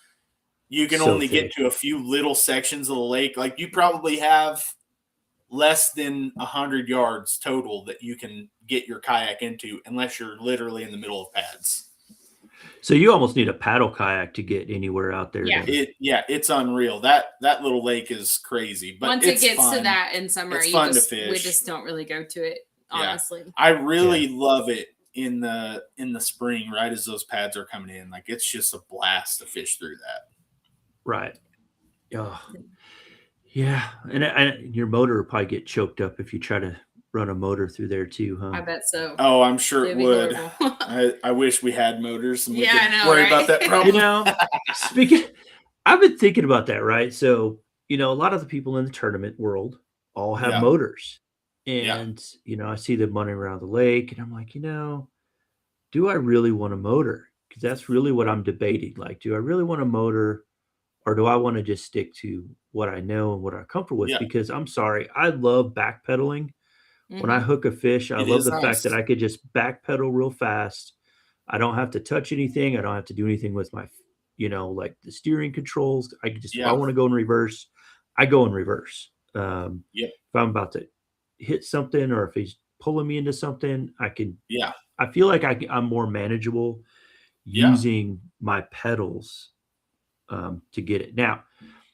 you can only get to a few little sections of the lake. Like you probably have less than 100 yards total that you can get your kayak into unless you're literally in the middle of pads. So you almost need a paddle kayak to get anywhere out there. Yeah, it's unreal. That little lake is crazy. But once it gets to that in summer, it's fun to fish. We just don't really go to it, honestly. Yeah. I really love it in the spring, right as those pads are coming in. Like it's just a blast to fish through that. Right. Oh. Yeah, and your motor will probably get choked up if you try to run a motor through there too, huh? I bet so. Oh, I'm sure it would. I wish we had motors and we could worry about that problem. I've been thinking about that, right? So, a lot of the people in the tournament world all have motors. And, I see them running around the lake and I'm like, do I really want a motor? Because that's really what I'm debating. Like, do I really want a motor, or do I want to just stick to what I know and what I'm comfortable with? Because I'm sorry, I love backpedaling. When I hook a fish, I love the fact that I could just backpedal real fast. I don't have to touch anything. I don't have to do anything with my, like the steering controls. I can just, if I want to go in reverse, I go in reverse. If I'm about to hit something or if he's pulling me into something, I can, I feel like I'm more manageable using my pedals to get it. Now,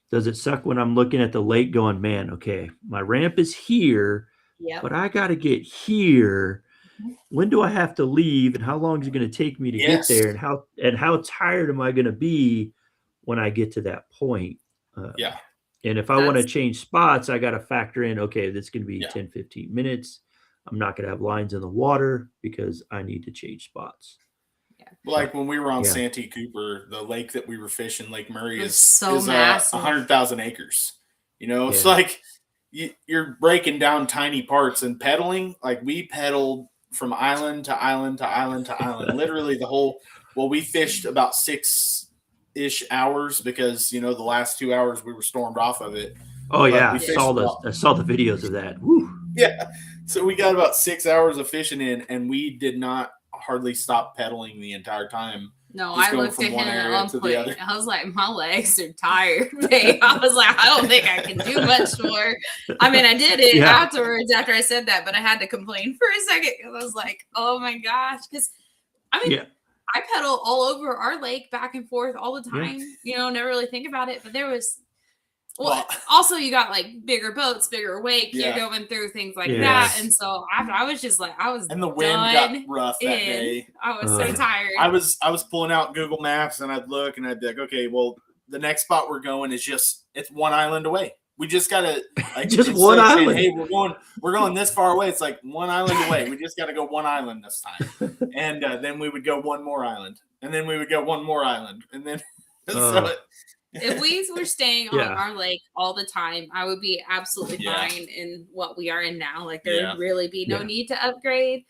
does it suck when I'm looking at the lake going, man, okay, my ramp is here, but I got to get here. When do I have to leave, and how long is it going to take me to get there, and how tired am I going to be when I get to that point? And if I want to change spots, I got to factor in, okay, this is going to be 10, 15 minutes. I'm not going to have lines in the water because I need to change spots. Yeah. Like when we were on Santee Cooper, the lake that we were fishing, Lake Murray, is massive. 100,000 acres. You know, it's like you're breaking down tiny parts and pedaling. Like we pedaled from island to island to island to island, literally the whole. Well, we fished about 6-ish hours because, you know, the last 2 hours we were stormed off of it. Oh yeah, I saw the videos of that. Woo. Yeah, so we got about 6 hours of fishing in, and we did not hardly stop pedaling the entire time. No, I looked at him at one point. I was like, my legs are tired, babe. I was like, I don't think I can do much more. I mean, I did it afterwards after I said that, but I had to complain for a second because I was like, oh my gosh. Because, I mean, I pedal all over our lake back and forth all the time. You know, never really think about it. But there was, also you got like bigger boats, bigger wake. You're going through things like that. And so I was just like, and the wind got rough that day. I was so tired. I was pulling out Google Maps and I'd look and I'd be like, okay, well, the next spot we're going is it's one island away. We just gotta just one island. Hey, we're going this far away. It's like one island away. We just gotta go one island this time. And then we would go one more island, and then we would go one more island, and then if we were staying on our lake all the time, I would be absolutely fine in what we are in now. Like there would really be no need to upgrade.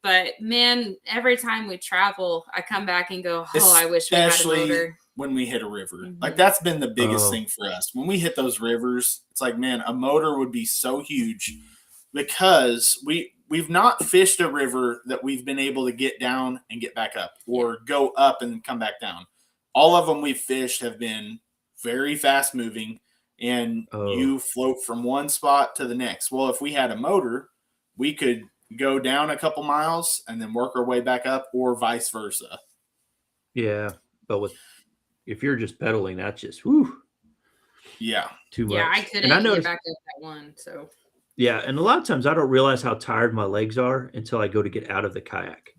But man, every time we travel, I come back and go, I wish we had a motor. When we hit a river. Like that's been the biggest thing for us. When we hit those rivers, it's like, man, a motor would be so huge because we've not fished a river that we've been able to get down and get back up or go up and come back down. All of them we've fished have been very fast moving and you float from one spot to the next. Well, if we had a motor, we could go down a couple miles and then work our way back up or vice versa. Yeah. But if you're just pedaling, that's just too much. Yeah, I couldn't get back up that one. So and a lot of times I don't realize how tired my legs are until I go to get out of the kayak.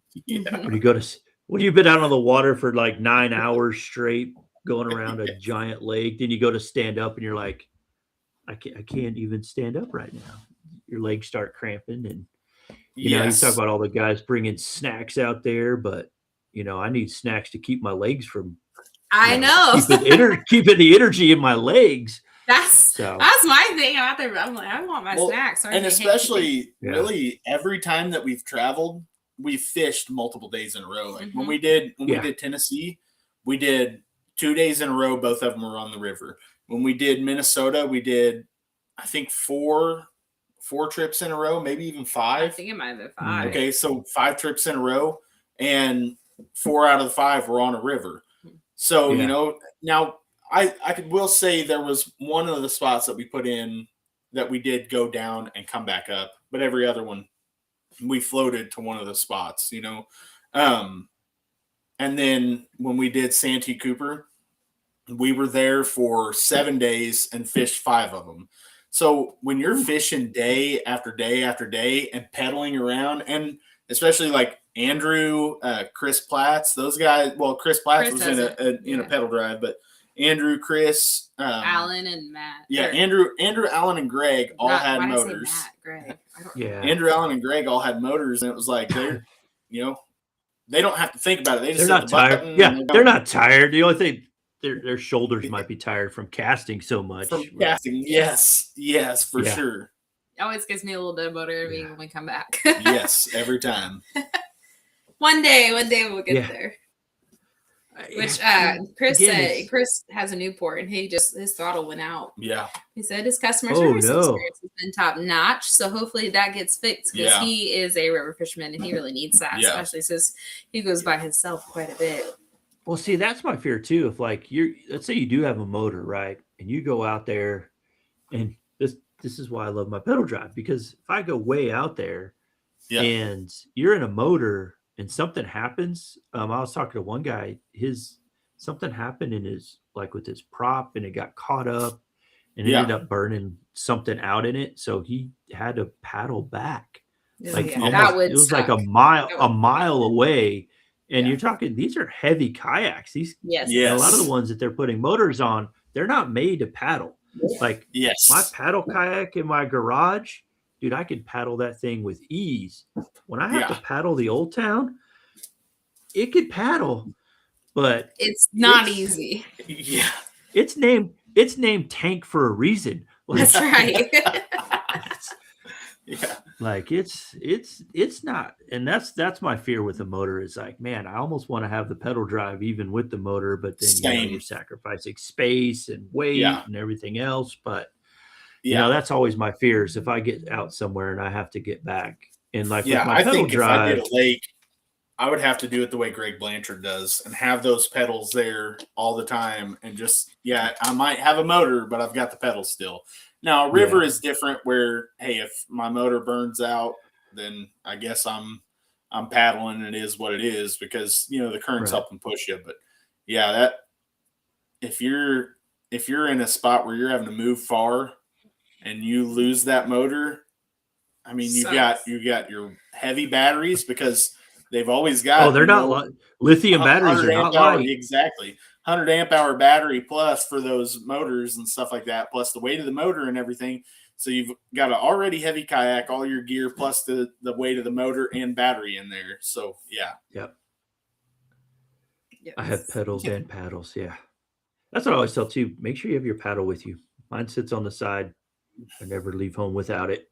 When you've been out on the water for like 9 hours straight, going around a giant lake, then you go to stand up and you're like, I can't even stand up right now. Your legs start cramping, and you know, you talk about all the guys bringing snacks out there, but you know, I need snacks to keep my legs from. I know. Keeping the energy in my legs. That's my thing out there. I'm like, I want my snacks. And especially really every time that we've traveled, we've fished multiple days in a row. Like when we did Tennessee, we did 2 days in a row. Both of them were on the river. When we did Minnesota, we did, I think, four trips in a row, maybe even 5. I think it might have been 5. Okay, so 5 trips in a row, and 4 out of the 5 were on a river. So, you know, now I will say there was one of the spots that we put in that we did go down and come back up, but every other one we floated to one of the spots, you know. And then when we did Santee Cooper, we were there for 7 days and fished 5 of them. So when you're fishing day after day after day and pedaling around, and especially like Andrew, Chris Platts, those guys. Well, Chris Platts was in a pedal drive, but Andrew, Chris, Alan, and Matt. Yeah, Andrew, Alan, and Greg all had motors. Greg. Andrew, Alan, and Greg all had motors, and it was like they're, you know, they don't have to think about it. They just they're not tired. Yeah, they're not tired. The only thing, their shoulders might be tired from casting so much. Casting, yes, for sure. It always gives me a little bit of motivation when we come back. Yes, every time. One day we'll get there. Which Chris said, Chris has a Newport and his throttle went out. Yeah. He said his customer service experience has been top notch. So hopefully that gets fixed because he is a river fisherman and he really needs that, especially since he goes by himself quite a bit. Well, see, that's my fear too. If like let's say you do have a motor, right? And you go out there, and this is why I love my pedal drive, because if I go way out there and you're in a motor and something happens, I was talking to one guy, something happened in his, like with his prop, and it got caught up and it ended up burning something out in it. So he had to paddle back. Like it was like a mile away. And you're talking, these are heavy kayaks. A lot of the ones that they're putting motors on, they're not made to paddle. Like Yes. my paddle kayak in my garage, dude, I could paddle that thing with ease. When I have to paddle the Old Town, it could paddle, but It's not easy. Yeah. it's named Tank for a reason. Like, That's right. Yeah. like it's not, and that's my fear with the motor is like, man, I almost want to have the pedal drive even with the motor, but then you're sacrificing space and weight and everything else. But that's always my fears if I get out somewhere and I have to get back. And like with my pedal drive, if I did a lake, I would have to do it the way Greg Blanchard does and have those pedals there all the time. And just, I might have a motor, but I've got the pedals still. Now, a river is different where, hey, if my motor burns out, then I guess I'm paddling and it is what it is because, the current's helping push you. But that if you're in a spot where you're having to move far and you lose that motor, I mean, you've got your heavy batteries because they've always got. They're not lithium batteries are not light. Exactly. 100 amp hour battery plus for those motors and stuff like that, plus the weight of the motor and everything. So you've got an already heavy kayak, all your gear, plus the weight of the motor and battery in there. So, Yep. I have pedals and paddles. Yeah. That's what I always tell too. Make sure you have your paddle with you. Mine sits on the side. I never leave home without it.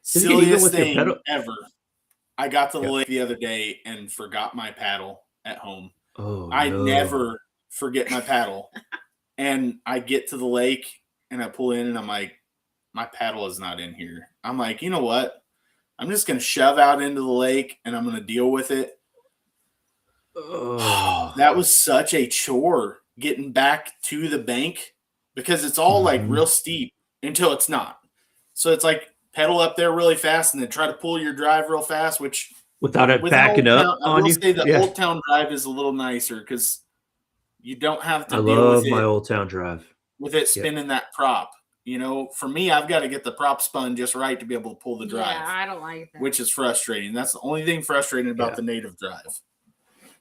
Silliest thing ever. I got to the lake the other day and forgot my paddle at home. I never forget my paddle. And I get to the lake and I pull in and I'm like, my paddle is not in here. I'm like, you know what? I'm just going to shove out into the lake and I'm going to deal with it. That was such a chore getting back to the bank because it's all like real steep until it's not. So it's like pedal up there really fast and then try to pull your drive real fast, which without it backing up on you. Say the Old Town drive is a little nicer because you don't have to I deal love with my Old Town drive. With it spinning that prop. For me, I've got to get the prop spun just right to be able to pull the drive. Yeah, I don't like that. Which is frustrating. That's the only thing frustrating about the native drive.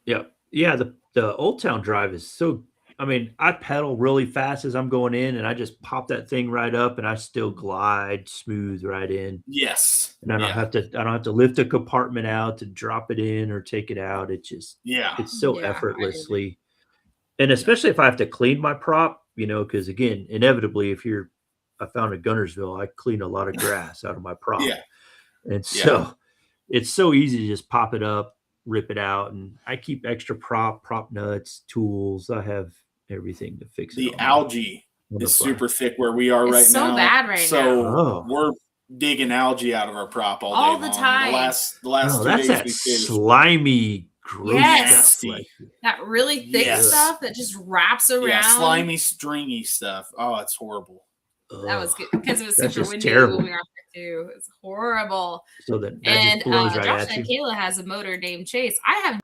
Yeah. Yeah, the Old Town drive is so, I pedal really fast as I'm going in and I just pop that thing right up and I still glide smooth right in. Yes. And I don't have to lift a compartment out to drop it in or take it out. It just it's so effortlessly. And especially if I have to clean my prop, because again, inevitably I found in Gunnersville, I clean a lot of grass out of my prop. Yeah. And so it's so easy to just pop it up, rip it out. And I keep extra prop nuts, tools. I have everything to fix it. The algae is super thick where we are right now. So bad right now. So we're digging algae out of our prop all day long. Time. The last 2 days that's that slimy, gross stuff. That really thick stuff that just wraps around. Yeah, slimy, stringy stuff. Oh, it's horrible. That was good because it was super windy when we were out there too. It's horrible. So that and just blows right Josh at and you. Kayla has a motor named Chase. I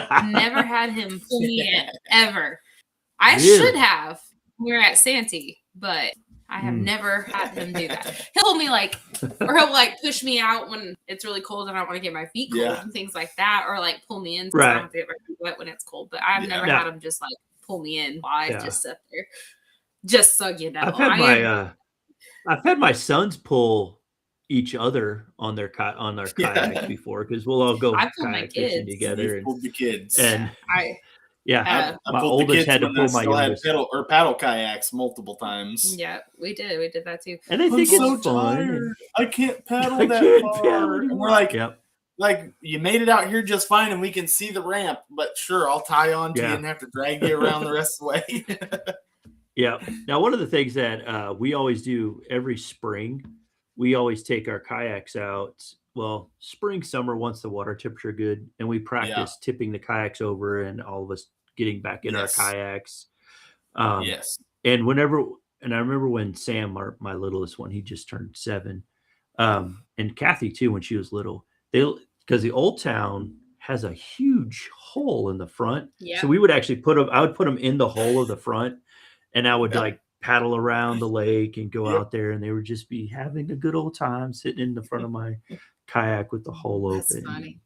have never had him pull me in ever. I should have when we were at Santee, but I have never had him do that. He'll pull me he'll push me out when it's really cold and I want to get my feet cold and things like that, or pull me in so I don't have to get my feet wet when it's cold. But I've never had him just pull me in while I just sit there. Just so you know, I've had my sons pull each other on their kayaks before because we'll all go kayak fishing together. And pulled the kids, and I my oldest had to pull my youngest. Paddle kayaks multiple times. Yeah, we did. We did that too. And they think it's fun. I can't paddle that far. And we're like, you made it out here just fine, and we can see the ramp. But sure, I'll tie on to you and have to drag you around the rest of the way. Yeah. Now, one of the things that we always do every spring, we always take our kayaks out. Well, spring, summer, once the water temps are good, and we practice tipping the kayaks over and all of us getting back in our kayaks. And I remember when Sam, my littlest one, he just turned 7, and Kathy too, when she was little, because the Old Town has a huge hole in the front. So we would actually I would put them in the hole of the front. And I would paddle around the lake and go out there, and they would just be having a good old time sitting in the front of my kayak with the hole open. That's funny.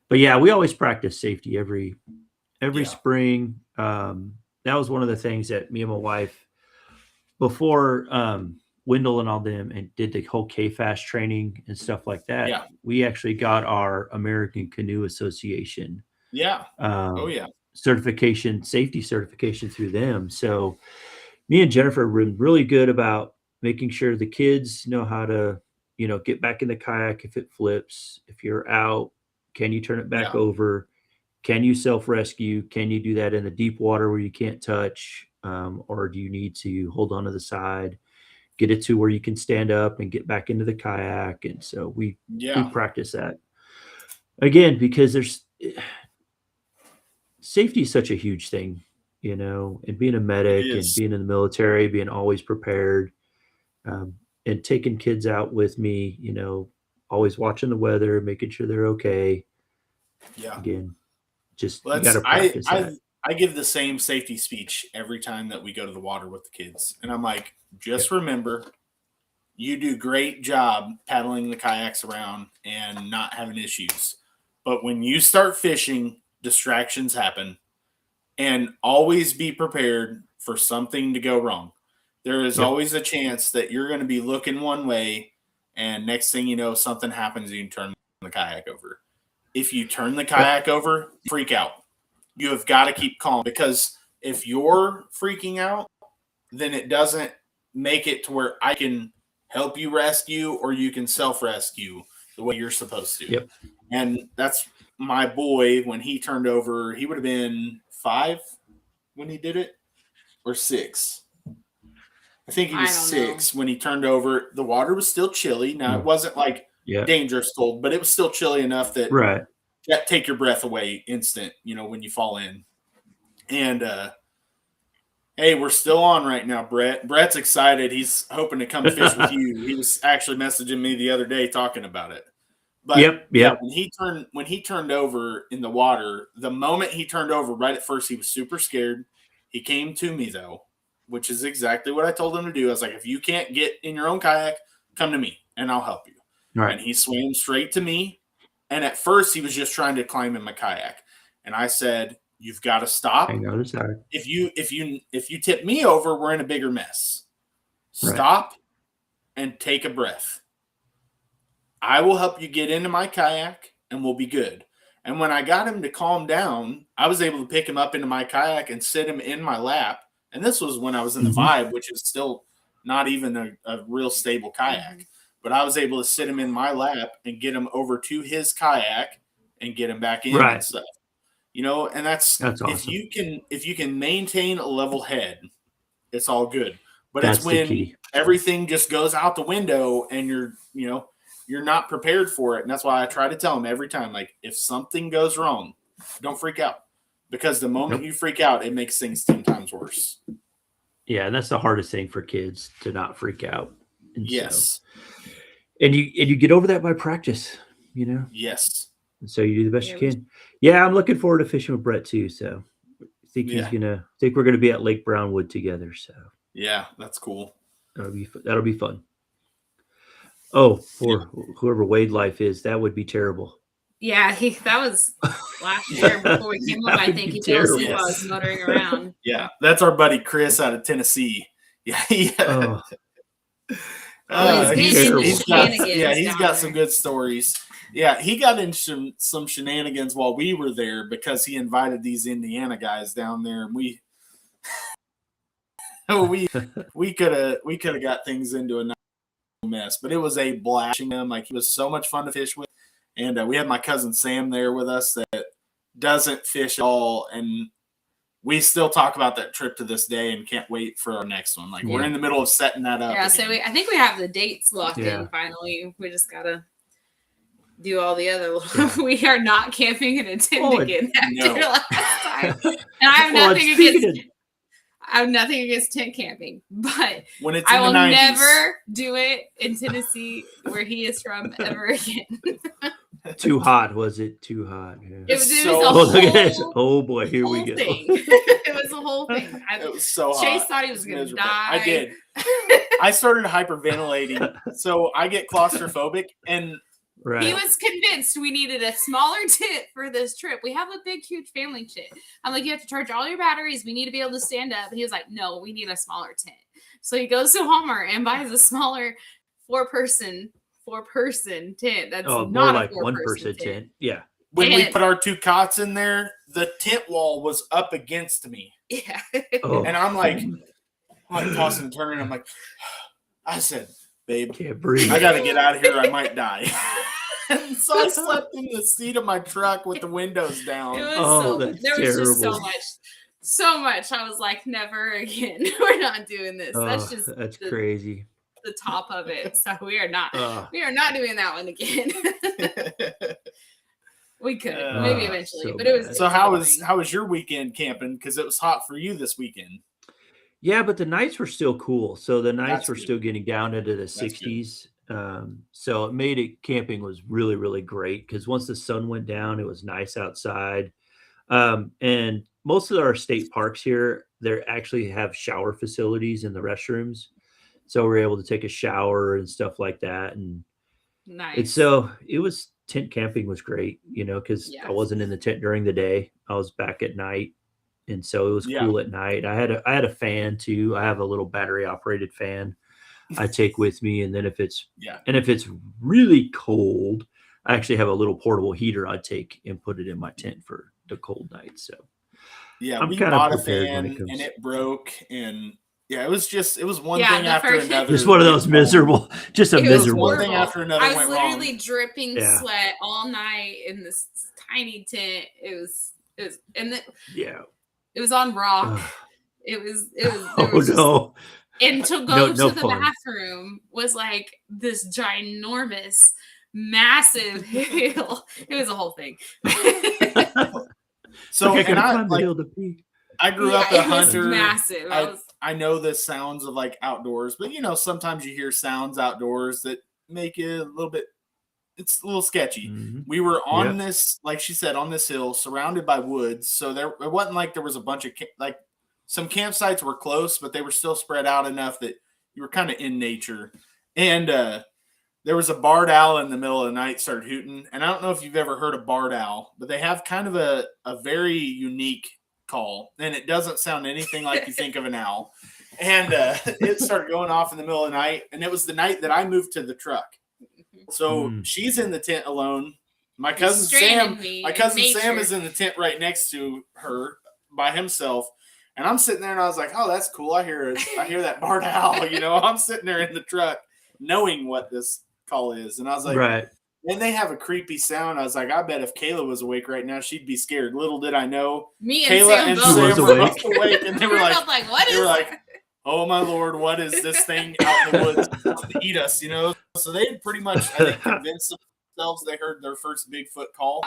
But we always practice safety every spring. That was one of the things that me and my wife before Wendell and all them and did the whole K-Fast training and stuff like that, Yeah. we actually got our American Canoe Association Yeah. Oh yeah. certification, safety certification through them. So me and Jennifer were really good about making sure the kids know how to, get back in the kayak if it flips. If you're out, can you turn it back Yeah. over? Can you self-rescue? Can you do that in the deep water where you can't touch? Or do you need to hold on to the side, get it to where you can stand up and get back into the kayak? And so we practice that again, because safety is such a huge thing, and being a medic and being in the military, being always prepared, and taking kids out with me, always watching the weather, making sure they're okay. Yeah. Again, just you got to practice that. I give the same safety speech every time that we go to the water with the kids. And I'm like, just remember, you do great job paddling the kayaks around and not having issues. But when you start fishing, distractions happen, and always be prepared for something to go wrong. There is always a chance that you're going to be looking one way, and next thing you know, something happens and you turn the kayak over. If you turn the kayak over, freak out. You have got to keep calm, because if you're freaking out, then it doesn't make it to where I can help you rescue or you can self-rescue the way you're supposed to. Yep. And that's my boy. When he turned over, he would have been 5 when he did it, or 6. I think he was 6 when he turned over. The water was still chilly. Now, it wasn't like dangerous cold, but it was still chilly enough that take your breath away instant, when you fall in. And hey, we're still on right now, Brett. Brett's excited. He's hoping to come fish with you. He was actually messaging me the other day talking about it. But when he turned over in the water, the moment he turned over, right at first, he was super scared. He came to me, though, which is exactly what I told him to do. I was like, if you can't get in your own kayak, come to me and I'll help you. Right. And he swam straight to me. And at first, he was just trying to climb in my kayak. And I said, you've got to stop. Hang on a second. If you tip me over, we're in a bigger mess. Stop and take a breath. I will help you get into my kayak and we'll be good. And when I got him to calm down, I was able to pick him up into my kayak and sit him in my lap. And this was when I was in the Vibe, which is still not even a real stable kayak. But I was able to sit him in my lap and get him over to his kayak and get him back in and stuff. And that's awesome. If you can maintain a level head, it's all good. But it's when everything just goes out the window and you're not prepared for it. And that's why I try to tell them every time, like, if something goes wrong, don't freak out. Because the moment you freak out, it makes things 10 times worse. Yeah, and that's the hardest thing for kids, to not freak out. And yes. And you get over that by practice, Yes. And so you do the best you can. Yeah, I'm looking forward to fishing with Brett too. So I think we're gonna be at Lake Brownwood together. So yeah, that's cool. That'll be fun. Oh, for whoever Wade Life is, that would be terrible. Yeah, that was last year before we came up. I think he fell asleep while I was motoring around. Yeah, that's our buddy Chris out of Tennessee. Yeah. He's got some good stories. Yeah, he got into some shenanigans while we were there because he invited these Indiana guys down there, and we could have got things into a nice mess, but it was a blast. Like, he was so much fun to fish with, and we had my cousin Sam there with us that doesn't fish at all, and we still talk about that trip to this day and can't wait for our next one. Like, we're in the middle of setting that up. Yeah, again. So I think we have the dates locked in finally. We just gotta do all the other little we are not camping in a tent again after last time. And I have nothing against tent camping, but when it's I will never do it in Tennessee, where he is from, ever again. Too hot, was it? Too hot. Yeah. It was a whole, oh boy, here we go. It was the whole thing. It was so hot. Chase thought he was going to die. I did. I started hyperventilating, so I get claustrophobic, and he was convinced we needed a smaller tent for this trip. We have a big, huge family tent. I'm like, you have to charge all your batteries. We need to be able to stand up. And he was like, no, we need a smaller tent. So he goes to Walmart and buys a smaller four-person tent. That's Oh, not more a like one person tent. tent. Yeah. When we And- put our 2 cots in there, the tent wall was up against me. Yeah. Oh, And I'm like tossing and turning. I'm like, I said, babe, can't breathe. I got to get out of here. I might die. And so I slept in the seat of my truck with the windows down. It was Oh, there that's was just terrible. so much. I was like, never again. We're not doing this. That's just That's crazy. the top of it. So we are not Oh, doing that one again. We could maybe eventually, so but it was bad. So annoying. how was your weekend camping? Because it was hot for you this weekend. yeah, but the nights were still cool. So the nights That's were good. still getting down into the good. 60s. So it made it camping was really, really great because once the sun went down, it was nice outside. And most of our state parks here, they actually have shower facilities in the restrooms. So we're able to take a shower and stuff like that. And Nice. so it was tent camping was great, because Yeah. I wasn't in the tent during the day. I was back at night. And so it was Yeah. cool at night. I had a fan too. I have a little battery operated fan I take with me. And then if it's really cold, I actually have a little portable heater I take and put it in my tent for the cold nights. So Yeah, I'm we kind of bought a prepared when fan it comes. and it broke, and it was one Yeah, thing the after first- another. Just one of those went wrong. miserable, just a It was miserable. One thing horrible. after another I was went literally wrong. dripping Yeah. sweat all night in this tiny tent. It was and Yeah. it was on rock. Ugh. It was Oh just, no. and to go No to the fun. bathroom was like this ginormous, massive hill. It was a whole thing. So Okay, I and gotta I climb the like hill to pee. I grew up a it was hunter. massive. I know the sounds of like outdoors, but sometimes you hear sounds outdoors that make you a little bit. It's a little sketchy. Mhm. We were on Yeah. this, like she said, on this hill, surrounded by woods. So it wasn't like there was a bunch of like some campsites were close, but they were still spread out enough that you were kind of in nature. And there was a barred owl in the middle of the night started hooting. And I don't know if you've ever heard a barred owl, but they have kind of a very unique call, and it doesn't sound anything like you think of an owl. And it started going off in the middle of the night, and it was the night that I moved to the truck. So she's in the tent alone. My cousin Sam is in the tent right next to her by himself. And I'm sitting there and I was like, oh, that's cool. I hear that barred owl, I'm sitting there in the truck knowing what this call is. And I was like, Right. and they have a creepy sound. I was like, I bet if Kayla was awake right now, she'd be scared. Little did I know. Me and Kayla Sam and both Sam was were awake. both awake. And they were like, what is that? oh my Lord, what is this thing out in the woods to eat us, So they had pretty much, I think, convinced themselves they heard their first Bigfoot call.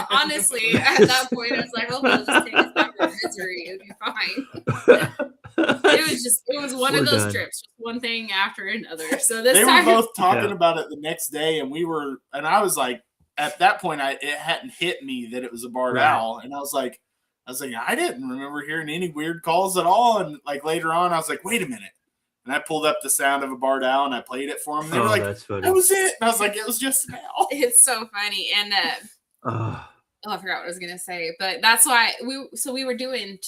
Honestly, at that point, I was like, "Oh, they'll just take us back to misery. It'd be fine." It was one We're of those done. trips, one thing after another. So this They time, were both talking Yeah. about it the next day, and I was like, at that point, it hadn't hit me that it was a barred Right. owl, and I was like, I didn't remember hearing any weird calls at all. And like later on, I was like, wait a minute. And I pulled up the sound of a barred owl and I played it for them. And they were like, that's funny. that was it. And I was like, it was just an owl. it's so funny. And Oh, I forgot what I was gonna say, but that's why we were doing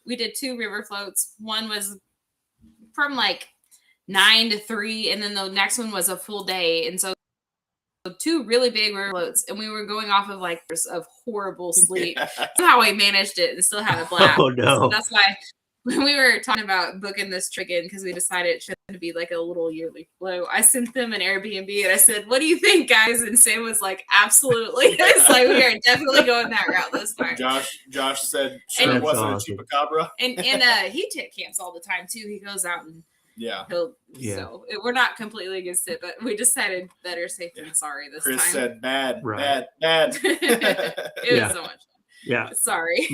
we did 2 river floats. One was from like 9 to 3, and then the next one was a full day. And so 2 really big river floats, and we were going off of like of horrible sleep. Yeah. Somehow we managed it and still had a blast. Oh, no. So that's why when we were talking about booking this trip in, because we decided it should be like a little yearly flow, I sent them an Airbnb and I said, "What do you think, guys?" And Sam was like, "Absolutely." It's like, we are definitely going that route this time. Josh said, sure, And- it wasn't That's a chupacabra. And he tent camps all the time too. He goes out and Yeah. we're not completely against it, but we decided better safe than sorry this Chris time. said, bad, Right. bad. It Yeah. was so much fun. yeah. Sorry.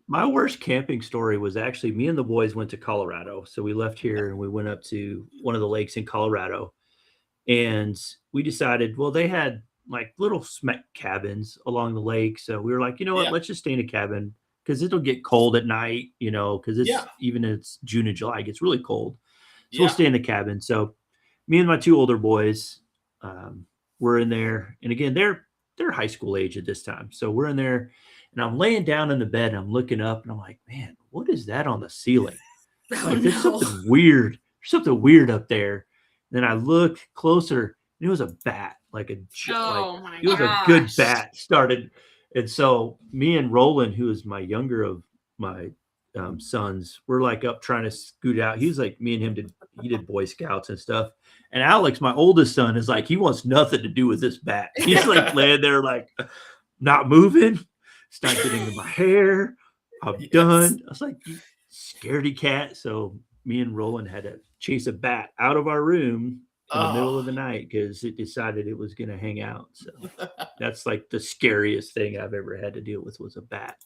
My worst camping story was actually me and the boys went to Colorado. So we left here and we went up to one of the lakes in Colorado, and we decided, well, they had like little cabins along the lake. So we were like, you know what, Yeah. let's just stay in a cabin because it'll get cold at night, because even it's June and July, it gets really cold. So we'll stay in the cabin. So me and my 2 older boys were in there. And again, they're high school age at this time. So we're in there and I'm laying down in the bed and I'm looking up and I'm like, man, what is that on the ceiling? Like there's something weird. There's something weird up there. Then I looked closer, and it was a bat, like it was a good bat started. And so me and Roland, who is my younger of my sons, we're like up trying to scoot out. He's like, me and him did Boy Scouts and stuff. And Alex, my oldest son, is like, he wants nothing to do with this bat. He's like laying there, like not moving. It's not getting in my hair. I'm done. I was like, you scaredy cat. So me and Roland had to chase a bat out of our room in the middle of the night because it decided it was going to hang out. So that's like the scariest thing I've ever had to deal with was a bat.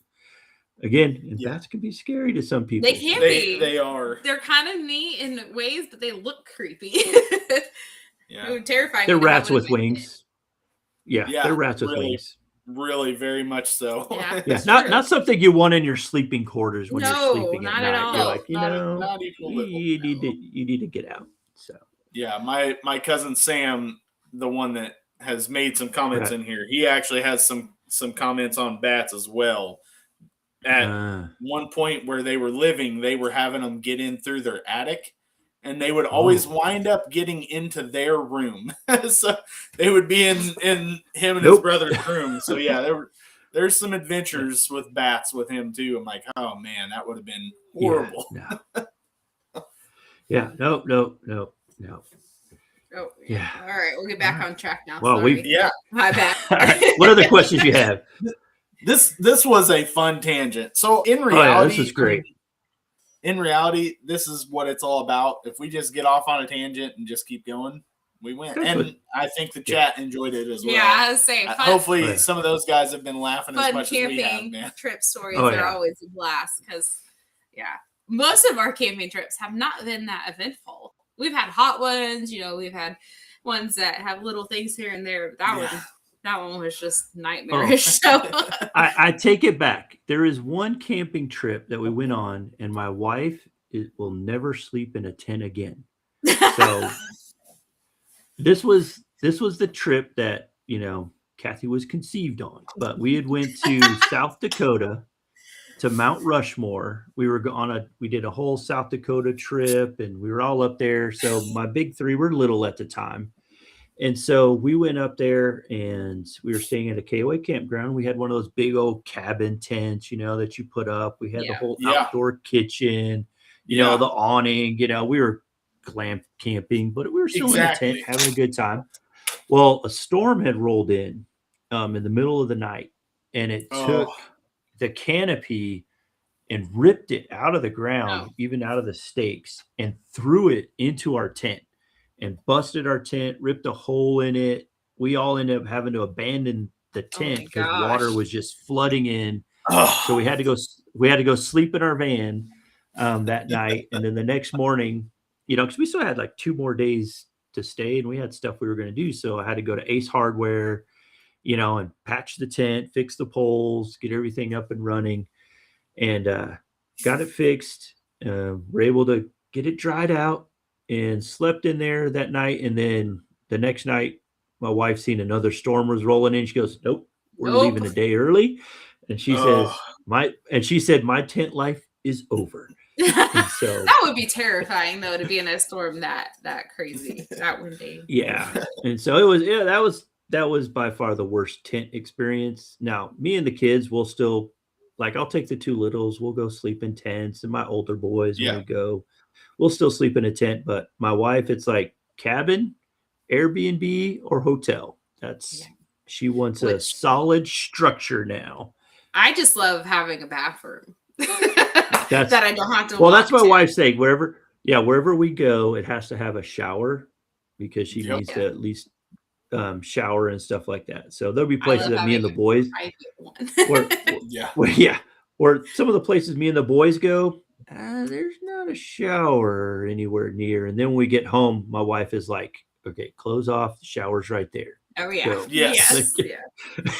Again, and bats can be scary to some people. They can be. They are. They're kind of neat in ways, but they look creepy. Yeah. Terrifying. They're rats with wings. Yeah, they're rats with wings. Really, very much so. Yeah, not something you want in your sleeping quarters when you're sleeping at night. All. You're like, you need to get out. So yeah, my cousin Sam, the one that has made some comments in here, he actually has some comments on bats as well. At one point where they were living, they were having them get in through their attic, and they would always wind up getting into their room. So they would be in him and his brother's room. So yeah, there's some adventures with bats with him too. I'm like, oh man, that would have been horrible. Yeah, no. Oh, yeah. All right, we'll get back on track now. Well, my bad. Right. What other questions you have? This was a fun tangent. So in reality, this is great. In reality, this is what it's all about. If we just get off on a tangent and just keep going, we win. And I think the chat enjoyed it as well. Yeah, I was saying. Hopefully, some of those guys have been laughing as much as we have. Man. Trip stories are always a blast because, most of our camping trips have not been that eventful. We've had hot ones, we've had ones that have little things here and there. That one was just nightmarish. So I take it back. There is one camping trip that we went on, and my wife will never sleep in a tent again. So this was the trip that Kathy was conceived on. But we had went to South Dakota to Mount Rushmore. We did a whole South Dakota trip, and we were all up there. So my big three were little at the time. And so we went up there and we were staying at a KOA campground. We had one of those big old cabin tents, that you put up. We had the whole outdoor kitchen, the awning, we were glam camping, but we were still in a tent having a good time. Well, a storm had rolled in the middle of the night, and it took the canopy and ripped it out of the ground, even out of the stakes, and threw it into our tent. And busted our tent, ripped a hole in it. We all ended up having to abandon the tent because water was just flooding in. So we had to go sleep in our van that night. And then the next morning, because we still had like 2 more days to stay, and we had stuff we were going to do. So I had to go to Ace Hardware, and patch the tent, fix the poles, get everything up and running, and got it fixed. We're able to get it dried out. And slept in there that night. And then the next night, my wife seen another storm was rolling in. She goes, nope, we're leaving a day early. And she says, my tent life is over. And so that would be terrifying though, to be in a storm that crazy, that windy. Yeah. And so it was, that was by far the worst tent experience. Now, me and the kids will still, I'll take the 2 littles, we'll go sleep in tents, and my older boys, when we go, we'll still sleep in a tent. But my wife, it's like cabin, Airbnb, or hotel. She wants a solid structure now. I just love having a bathroom that I don't have to. Well, that's my wife's saying. Wherever we go, it has to have a shower because she needs to at least shower and stuff like that. So there'll be places that me and the boys, or some of the places me and the boys go. There's not a shower anywhere near. And then when we get home, my wife is like, okay, close off. The shower's right there. Oh, yeah. Go. Yes.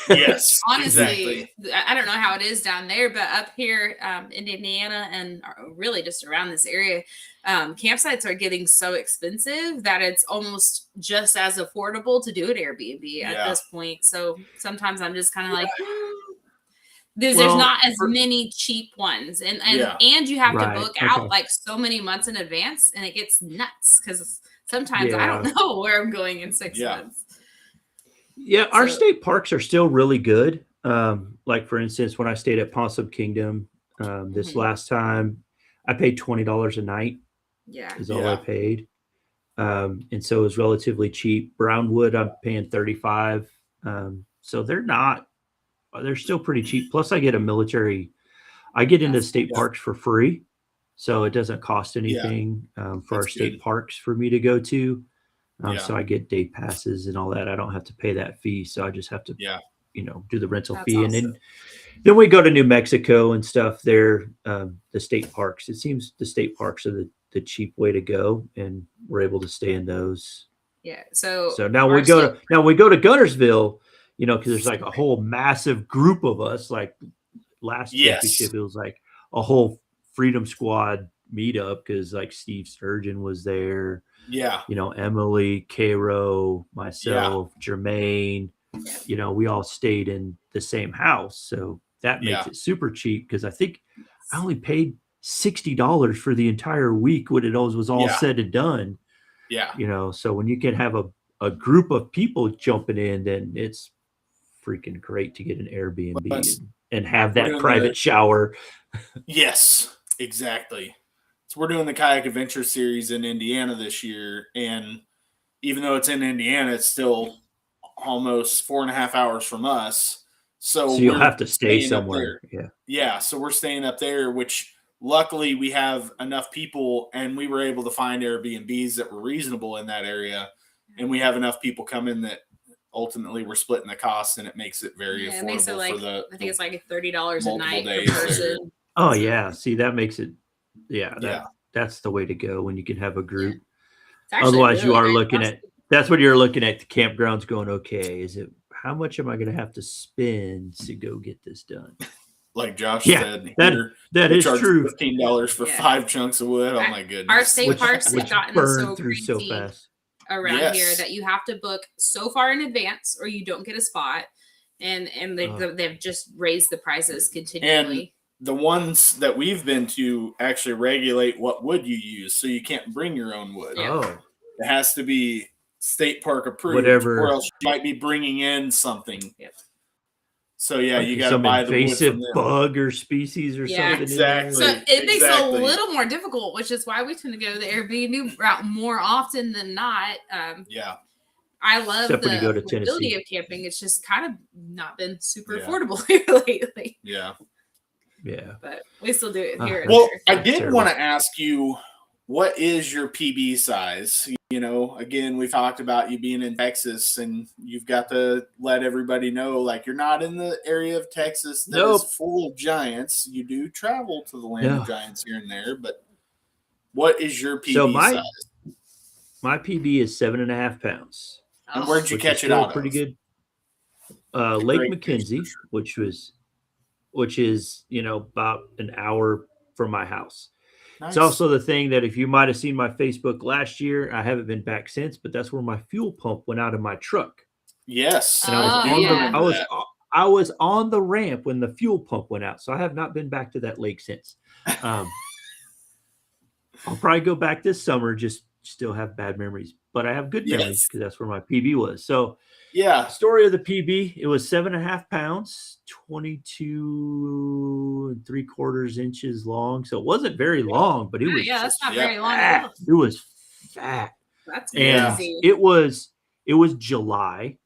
Yes. Honestly, I don't know how it is down there, but up here in Indiana and really just around this area, campsites are getting so expensive that it's almost just as affordable to do an Airbnb at this point. So sometimes I'm just kind of like, There's not as many cheap ones, and you have to book out like so many months in advance, and it gets nuts because sometimes I don't know where I'm going in 6 months. Yeah, our state parks are still really good. Like for instance, when I stayed at Possum Kingdom this last time, I paid $20 a night. Yeah, is all I paid, and so it was relatively cheap. Brownwood, I'm paying $35. So they're still pretty cheap. Plus, I get into state parks for free, so it doesn't cost anything for our state parks for me to go to. So I get day passes and all that. I don't have to pay that fee, so I just have to, do the rental fee. Awesome. And then we go to New Mexico and stuff there, the state parks. It seems the state parks are the cheap way to go, and we're able to stay in those. Yeah. So now we go to Guntersville, because there's like a whole massive group of us. Like last championship, it was like a whole Freedom Squad meetup because like Steve Sturgeon was there. Yeah. Emily, Cairo, myself, Jermaine, we all stayed in the same house. So that makes it super cheap because I think I only paid $60 for the entire week when it was all said and done. Yeah. So when you can have a group of people jumping in, then it's freaking great to get an Airbnb and have that private shower. Yes, exactly. So we're doing the Kayak Adventure Series in Indiana this year, and even though it's in Indiana, it's still almost 4.5 hours from us. So you'll have to stay somewhere. Yeah. So we're staying up there, which luckily we have enough people, and we were able to find Airbnbs that were reasonable in that area, and we have enough people come in that ultimately we're splitting the cost, and it makes it very affordable. It makes it like, I think it's like $30 a night per person. Oh yeah, see that makes it. That's the way to go when you can have a group. Otherwise, really you are looking at. That's what you're looking at. The campgrounds going, okay, how much am I going to have to spend to go get this done? Like Josh said, that is true. $15 for 5 chunks of wood. Oh my goodness! Our state parks have gotten so crazy so fast around here that you have to book so far in advance, or you don't get a spot, and they've just raised the prices continually. And the ones that we've been to actually regulate what wood you use, so you can't bring your own wood. Oh, it has to be state park approved, whatever, or else you might be bringing in something. Yep. So you got to buy the invasive bug or species or something. Exactly. So it makes it a little more difficult, which is why we tend to go the Airbnb route more often than not. I love the affordability of camping. It's just kind of not been super affordable here lately. Yeah. But we still do it here. Well, I did want to ask you, what is your PB size? Again, we talked about you being in Texas, and you've got to let everybody know, like, you're not in the area of Texas that is full of giants. You do travel to the land of giants here and there, but what is your PB size? My PB is 7.5 pounds. And where'd you catch it out? Pretty good. Lake McKenzie, which is about an hour from my house. Nice. It's also the thing that if you might have seen my Facebook last year, I haven't been back since, but that's where my fuel pump went out of my truck. Yes. And I was on the ramp when the fuel pump went out. So I have not been back to that lake since. I'll probably go back this summer, just still have bad memories, but I have good memories because that's where my PB was. So story of the PB, it was 7.5 pounds, 22 3/4 inches long. So it wasn't very long, but it was that's not very long at all. It was fat. That's crazy. It was July.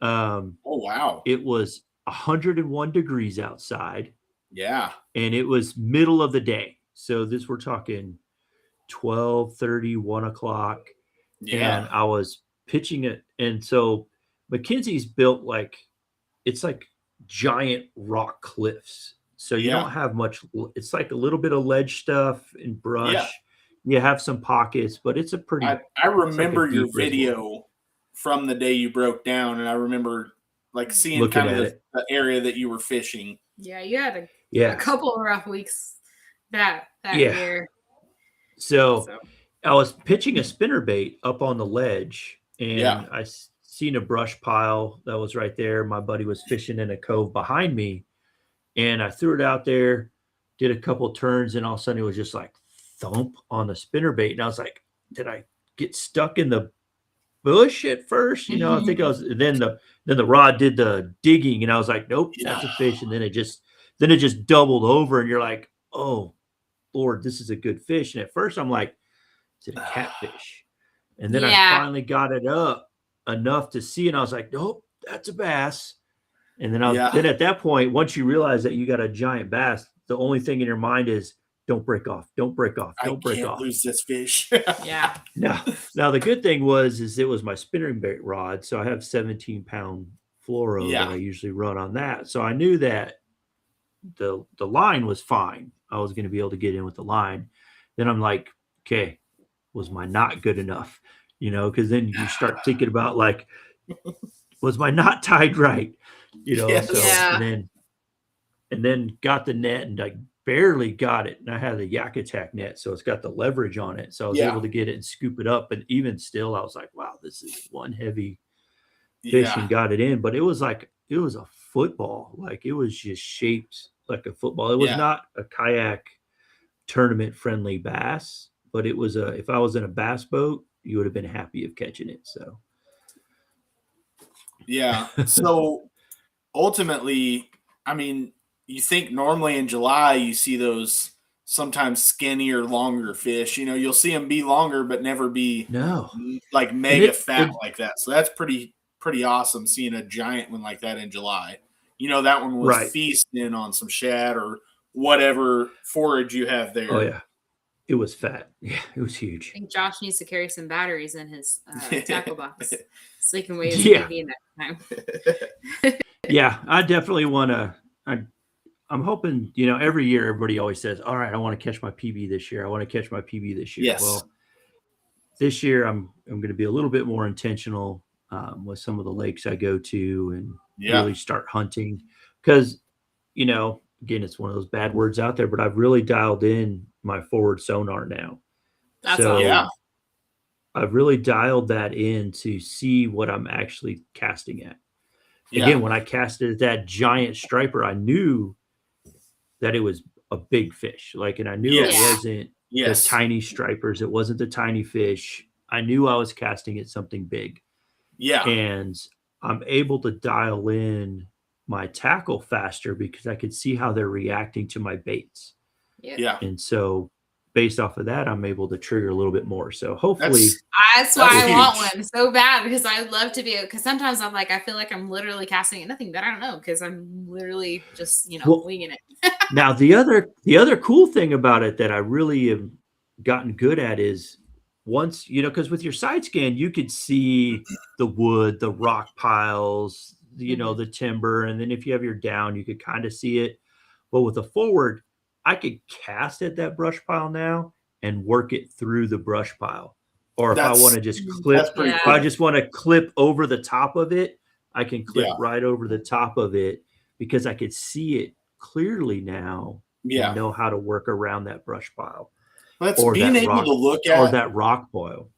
Oh wow. It was 101 degrees outside. Yeah. And it was middle of the day. So we're talking 12:30, 1 o'clock. Yeah. And I was pitching it. And so McKenzie's built it's like giant rock cliffs. So you don't have much. It's like a little bit of ledge stuff and brush. Yeah. You have some pockets, but it's a pretty. I remember your video from the day you broke down, and I remember seeing kind of the area that you were fishing. Yeah, you had a couple of rough weeks that year. So I was pitching a spinnerbait up on the ledge, and I seen a brush pile that was right there. My buddy was fishing in a cove behind me, And I threw it out there, did a couple turns, and all of a sudden it was just like thump on the spinnerbait. And I was like, did I get stuck in the bush at first? I think I was. Then the rod did the digging, and I was like, nope, that's a fish. And then it just doubled over, and you're like, oh Lord, this is a good fish. And at first I'm like, is it a catfish? And then I finally got it up enough to see, and I was like, nope, that's a bass. And then then at that point, once you realize that you got a giant bass, the only thing in your mind is don't break off, don't break off, don't break off. Lose this fish. Yeah. Now the good thing was it was my spinning bait rod, so I have 17-pound fluoro that I usually run on that. So I knew that the line was fine. I was going to be able to get in with the line. Then I'm like, okay, was my knot good enough? Because then you start thinking about like, was my knot tied right? And then got the net, and I barely got it. And I had a Yak Attack net, so it's got the leverage on it. So I was able to get it and scoop it up. But even still, I was like, wow, this is one heavy fish, and got it in. But it was a football. Like, it was just shaped like a football. It was not a kayak tournament friendly bass, but it was if I was in a bass boat, you would have been happy of catching it. So so ultimately, I mean, you think normally in July you see those sometimes skinnier, longer fish. You'll see them be longer but never be like mega fat like that. So that's pretty awesome seeing a giant one like that in July. That one was feasting on some shad or whatever forage you have there. Oh yeah, it was fat. Yeah, it was huge. I think Josh needs to carry some batteries in his tackle box so he can weigh his PB next time. Yeah, I definitely want to. I'm hoping, every year everybody always says, all right, I want to catch my PB this year. I want to catch my PB this year. Yes. Well, this year I'm going to be a little bit more intentional with some of the lakes I go to, and really start hunting. Because, again, it's one of those bad words out there, but I've really dialed in my forward sonar now. That's awesome. I've really dialed that in to see what I'm actually casting at. Again, when I casted that giant striper, I knew that it was a big fish. And I knew it wasn't the tiny stripers. It wasn't the tiny fish. I knew I was casting at something big. Yeah. And I'm able to dial in my tackle faster because I could see how they're reacting to my baits. Yeah. And so based off of that, I'm able to trigger a little bit more. So hopefully that's why I want one so bad, because I'd love to be, because sometimes I'm like, I feel like I'm literally casting at nothing, but I don't know, because I'm literally just, winging it. Now the other cool thing about it that I really have gotten good at is once, because with your side scan, you could see the wood, the rock piles, the timber. And then if you have your down, you could kind of see it. But with the forward, I could cast at that brush pile now and work it through the brush pile. Or if I want to just clip, if I just want to clip over the top of it, I can clip right over the top of it because I could see it clearly now and know how to work around that brush pile. That's being able to look at or that rock pile.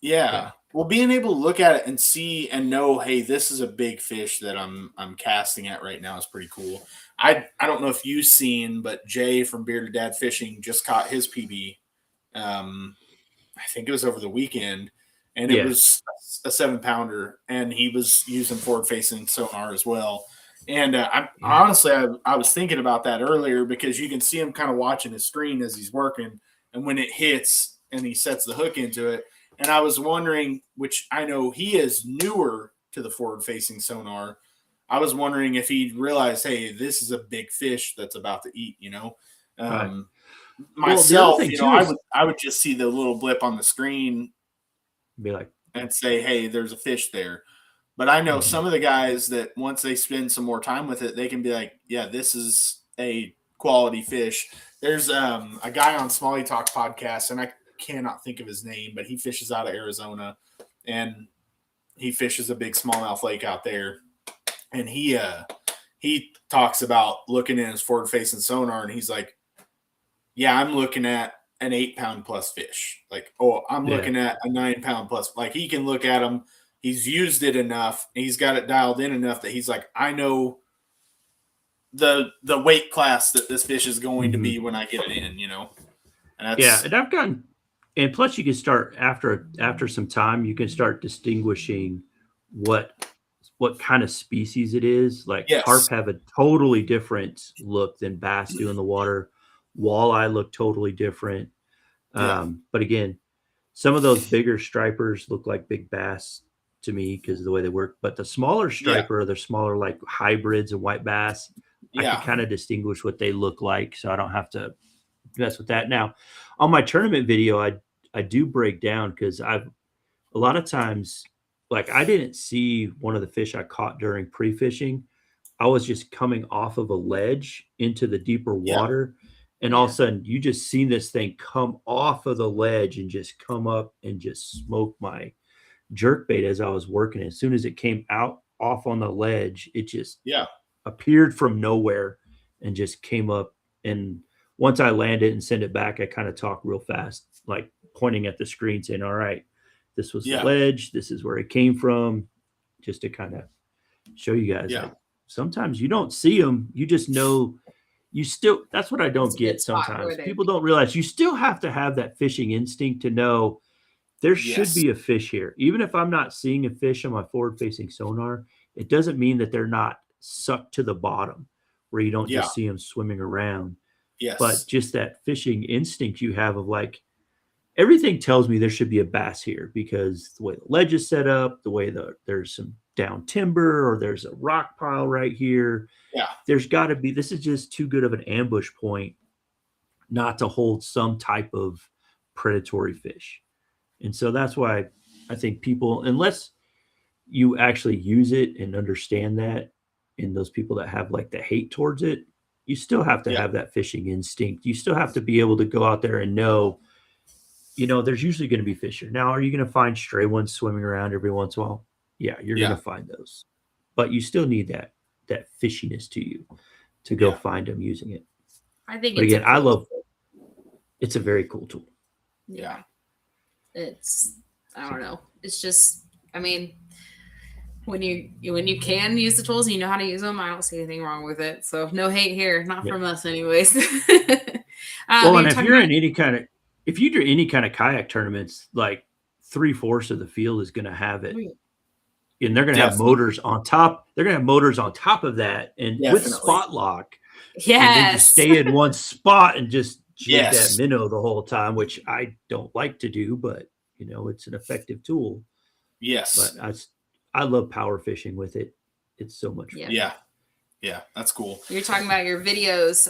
Yeah. Well, being able to look at it and see and know, hey, this is a big fish that I'm casting at right now is pretty cool. I don't know if you've seen, but Jay from Bearded Dad Fishing just caught his PB. I think it was over the weekend, and it was a 7-pounder, and he was using forward-facing sonar as well. And honestly, I was thinking about that earlier because you can see him kind of watching his screen as he's working, and when it hits and he sets the hook into it. And I was wondering, which I know he is newer to the forward-facing sonar, I was wondering if he realized, hey, this is a big fish that's about to eat, Myself, I would just see the little blip on the screen, be like, and say, hey, there's a fish there. But I know some of the guys that once they spend some more time with it, they can be like, yeah, this is a quality fish. There's a guy on Smalley Talk podcast, and I cannot think of his name, but he fishes out of Arizona, and he fishes a big smallmouth lake out there. And he talks about looking in his forward-facing sonar, and he's like, yeah, I'm looking at an 8-pound plus fish. Like, I'm looking at a 9-pound plus. Like, he can look at them. He's used it enough. He's got it dialed in enough that he's like, I know the weight class that this fish is going to be when I get it in, you know. And that's and I've gotten, and plus you can start after some time, you can start distinguishing what kind of species it is. Like carp yes, have a totally different look than bass do in the water. Walleye look totally different. yeah, But again, some of those bigger stripers look like big bass to me because of the way they work. But the smaller yeah, striper, the smaller like hybrids and white bass, I can yeah, kind of distinguish what they look like, so I don't have to mess with that. Now, on my tournament video, I do break down because I've a lot of times, like I didn't see one of the fish I caught during pre-fishing. I was just coming off of a ledge into the deeper yeah, water. And all of a sudden you just seen this thing come off of the ledge and just come up and just smoke my jerk bait as I was working. As soon as it came out off on the ledge, it just yeah, appeared from nowhere and just came up. And once I land it and send it back, I kind of talk real fast, like pointing at the screen saying, all right, this was the yeah, ledge. This is where it came from, just to kind of show you guys yeah, that sometimes you don't see them. You just know you still, that's what I don't It's a good get spot sometimes. for it. People don't realize you still have to have that fishing instinct to know there should yes, be a fish here. Even if I'm not seeing a fish on my forward facing sonar, it doesn't mean that they're not sucked to the bottom where you don't yeah, just see them swimming around. But yes, just that fishing instinct you have of like, everything tells me there should be a bass here because the way the ledge is set up, the way there's some down timber or there's a rock pile right here. yeah, There's got to be, this is just too good of an ambush point not to hold some type of predatory fish. And so that's why I think people, unless you actually use it and understand that, and those people that have like the hate towards it, you still have to yeah, have that fishing instinct. You still have to be able to go out there and know, there's usually going to be fish here. Now, are you going to find stray ones swimming around every once in a while? Yeah, you're going yeah, to find those, but you still need that fishiness to you to go yeah, find them using it. I think But it's again, a cool, it's a very cool tool. yeah. It's, I don't know. It's just, I mean, when you can use the tools and you know how to use them, I don't see anything wrong with it. So no hate here, not Yeah. from us, anyways. Well, and you're if you do any kind of kayak tournaments, like 3/4 of the field is going to have it, and they're going to have Definitely, motors on top. They're going to have motors on top of that, and with definitely, spot lock, and they just yes, stay in one spot and just jig that yes, minnow the whole time, which I don't like to do, but it's an effective tool. yes, But I love power fishing with it. It's so much fun. yeah, yeah. That's cool. you're talking about your videos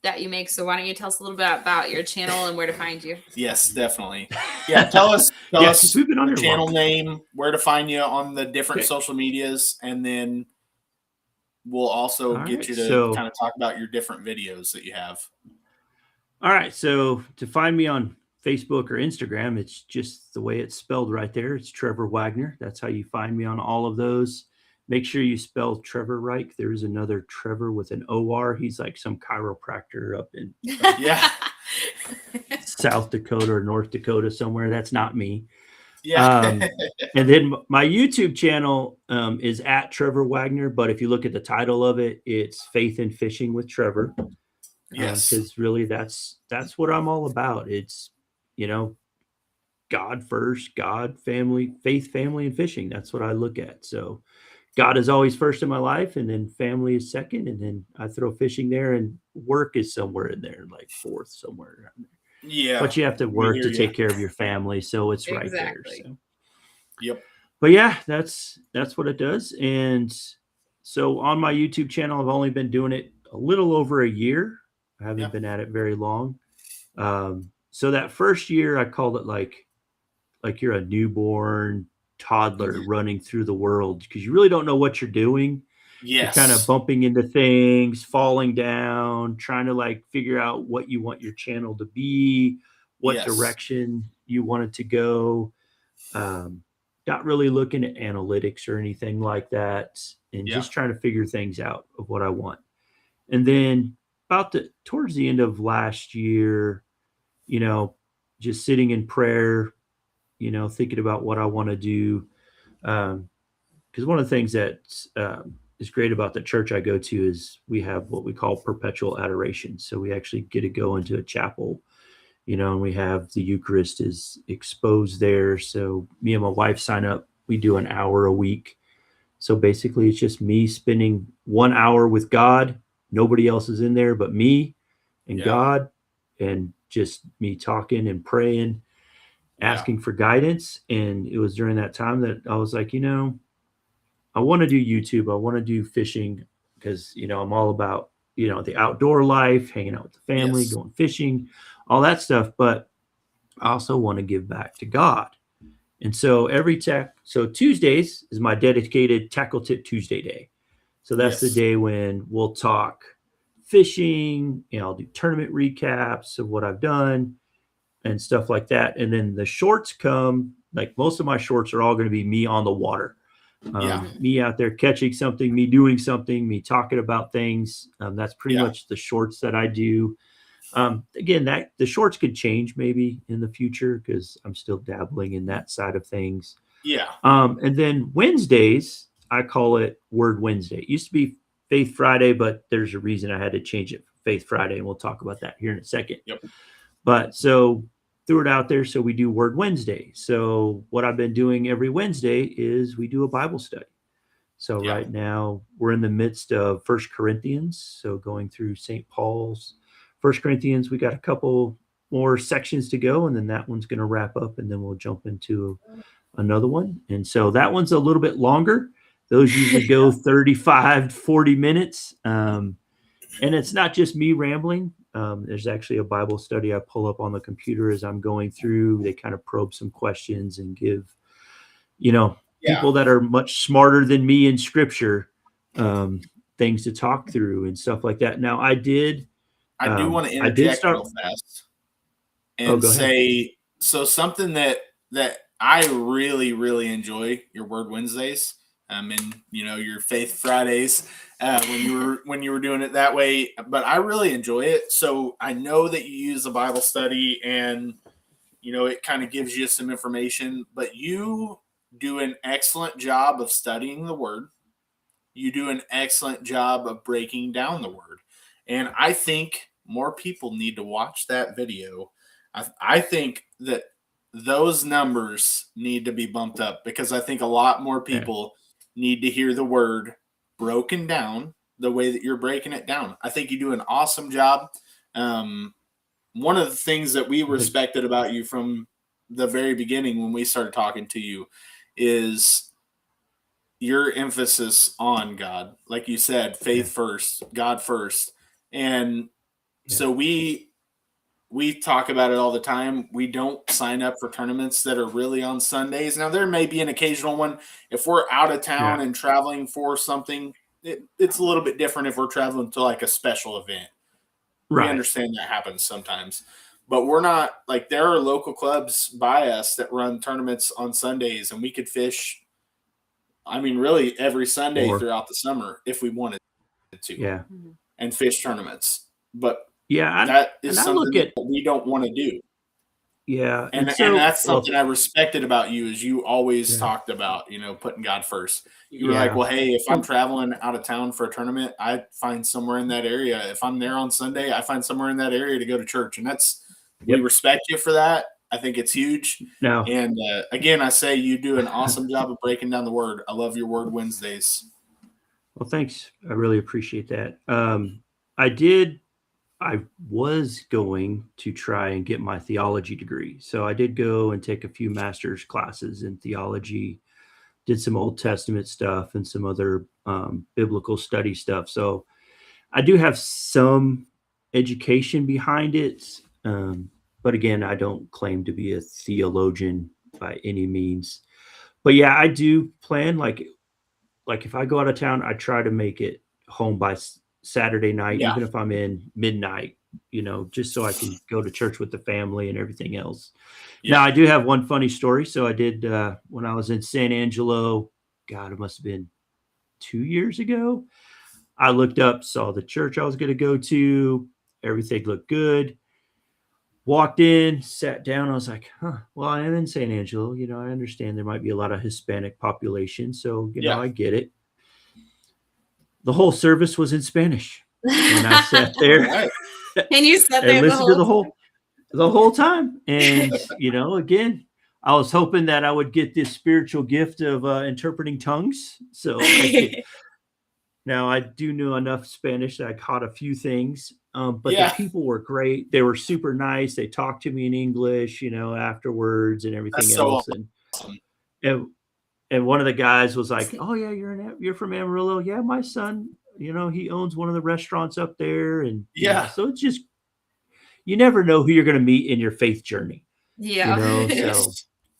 that you make. So why don't you tell us a little bit about your channel and where to find you? Yes, definitely. Yeah, tell us Yeah, 'cause we've been on your here channel long. name, where to find you on the different Okay. social medias, and then we'll also All get right, you to so kind of talk about your different videos that you have. All right. So to find me on Facebook or Instagram, it's just the way it's spelled right there. It's Trever Wagner. That's how you find me on all of those. Make sure you spell Trevor right. There's another Trevor with an OR. He's like some chiropractor up in Yeah, South Dakota or North Dakota somewhere. That's not me. yeah, And then my YouTube channel is at Trever Wagner. But if you look at the title of it, it's Faith in Fishing with Trever. yes, Because really that's what I'm all about. It's, God first, God, family, faith, family, and fishing. That's what I look at. So God is always first in my life, and then family is second, and then I throw fishing there, and work is somewhere in there, like fourth, somewhere around there. yeah. But you have to We work hear to you. take care of your family, so it's right there. Exactly. So, Yep. but yeah, that's what it does. And so on my YouTube channel, I've only been doing it a little over a year. I haven't Yeah. been at it very long. So that first year, I called it like you're a newborn toddler running through the world because you really don't know what you're doing. You're kind of Yes. bumping into things, falling down, trying to like figure out what you want your channel to be, what Yes. direction you want it to go. Not really looking at analytics or anything like that, and Yeah. just trying to figure things out of what I want. And then towards the end of last year, just sitting in prayer, thinking about what I want to do. Because one of the things that is great about the church I go to is we have what we call perpetual adoration. So we actually get to go into a chapel, and we have the Eucharist is exposed there. So me and my wife sign up. We do an hour a week. So basically it's just me spending 1 hour with God. Nobody else is in there but me and God, and just me talking and praying, asking for guidance. And it was during that time that I was like, I want to do YouTube. I want to do fishing because, I'm all about, the outdoor life, hanging out with the family, going fishing, all that stuff. But I also want to give back to God. And so so Tuesdays is my dedicated Tackle Tip Tuesday day. So that's the day when we'll talk fishing, I'll do tournament recaps of what I've done and stuff like that. And then the shorts come, like most of my shorts are all going to be me on the water. Me out there catching something, me doing something, me talking about things. That's pretty much the shorts that I do. Again, that the shorts could change maybe in the future because I'm still dabbling in that side of things. And then Wednesdays, I call it Word Wednesday. It used to be Faith Friday, but there's a reason I had to change it for Faith Friday, and we'll talk about that here in a second. But so threw it out there. So we do Word Wednesday. So what I've been doing every Wednesday is we do a Bible study. So right now we're in the midst of 1 Corinthians. So going through St. Paul's 1 Corinthians, we got a couple more sections to go, and then that one's going to wrap up, and then we'll jump into another one. And so that one's a little bit longer. Those usually go 35, 40 minutes. And it's not just me rambling. There's actually a Bible study I pull up on the computer as I'm going through. They kind of probe some questions and give, people that are much smarter than me in scripture, things to talk through and stuff like that. Now I do want to interject real fast and say, so something that I really, really enjoy your Word Wednesdays. And your Faith Fridays when you were doing it that way, but I really enjoy it. So I know that you use the Bible study, and it kind of gives you some information. But you do an excellent job of studying the Word. You do an excellent job of breaking down the Word, and I think more people need to watch that video. I think that those numbers need to be bumped up because I think a lot more people need to hear the Word broken down the way that you're breaking it down. I think you do an awesome job. One of the things that we respected about you from the very beginning when we started talking to you is your emphasis on God. Like you said, faith first, God first. And so we talk about it all the time. We don't sign up for tournaments that are really on Sundays. Now, there may be an occasional one. If we're out of town and traveling for something, it's a little bit different if we're traveling to like a special event. We understand that happens sometimes. But we're not like there are local clubs by us that run tournaments on Sundays, and we could fish, really every Sunday throughout the summer if we wanted to. And fish tournaments. But that is something that we don't want to do. And that's something I respected about you is you always talked about, putting God first. You were like, well, hey, if I'm traveling out of town for a tournament, I find somewhere in that area. If I'm there on Sunday, I find somewhere in that area to go to church. And we respect you for that. I think it's huge. And again, I say you do an awesome job of breaking down the Word. I love your Word Wednesdays. Well, thanks. I really appreciate that. I was going to try and get my theology degree. So I did go and take a few master's classes in theology, did some Old Testament stuff and some other biblical study stuff. So I do have some education behind it. But again, I don't claim to be a theologian by any means. But yeah, I do plan like if I go out of town, I try to make it home by Saturday night, even if I'm in midnight, just so I can go to church with the family and everything else. Now, I do have one funny story. So I did when I was in San Angelo, God, it must have been 2 years ago. I looked up, saw the church I was going to go to. Everything looked good. Walked in, sat down. I was like, well, I am in San Angelo. I understand there might be a lot of Hispanic population. So, I get it. the whole service was in Spanish. And I sat there Right. And you sat there and listened to the time. whole time. And, again, I was hoping that I would get this spiritual gift of interpreting tongues. So now I do know enough Spanish that I caught a few things. But the people were great. They were super nice. They talked to me in English, afterwards and everything That's so else. awesome. And one of the guys was like, "Oh yeah, you're from Amarillo. Yeah, my son, he owns one of the restaurants up there." And so it's just, you never know who you're going to meet in your faith journey. Yeah. So,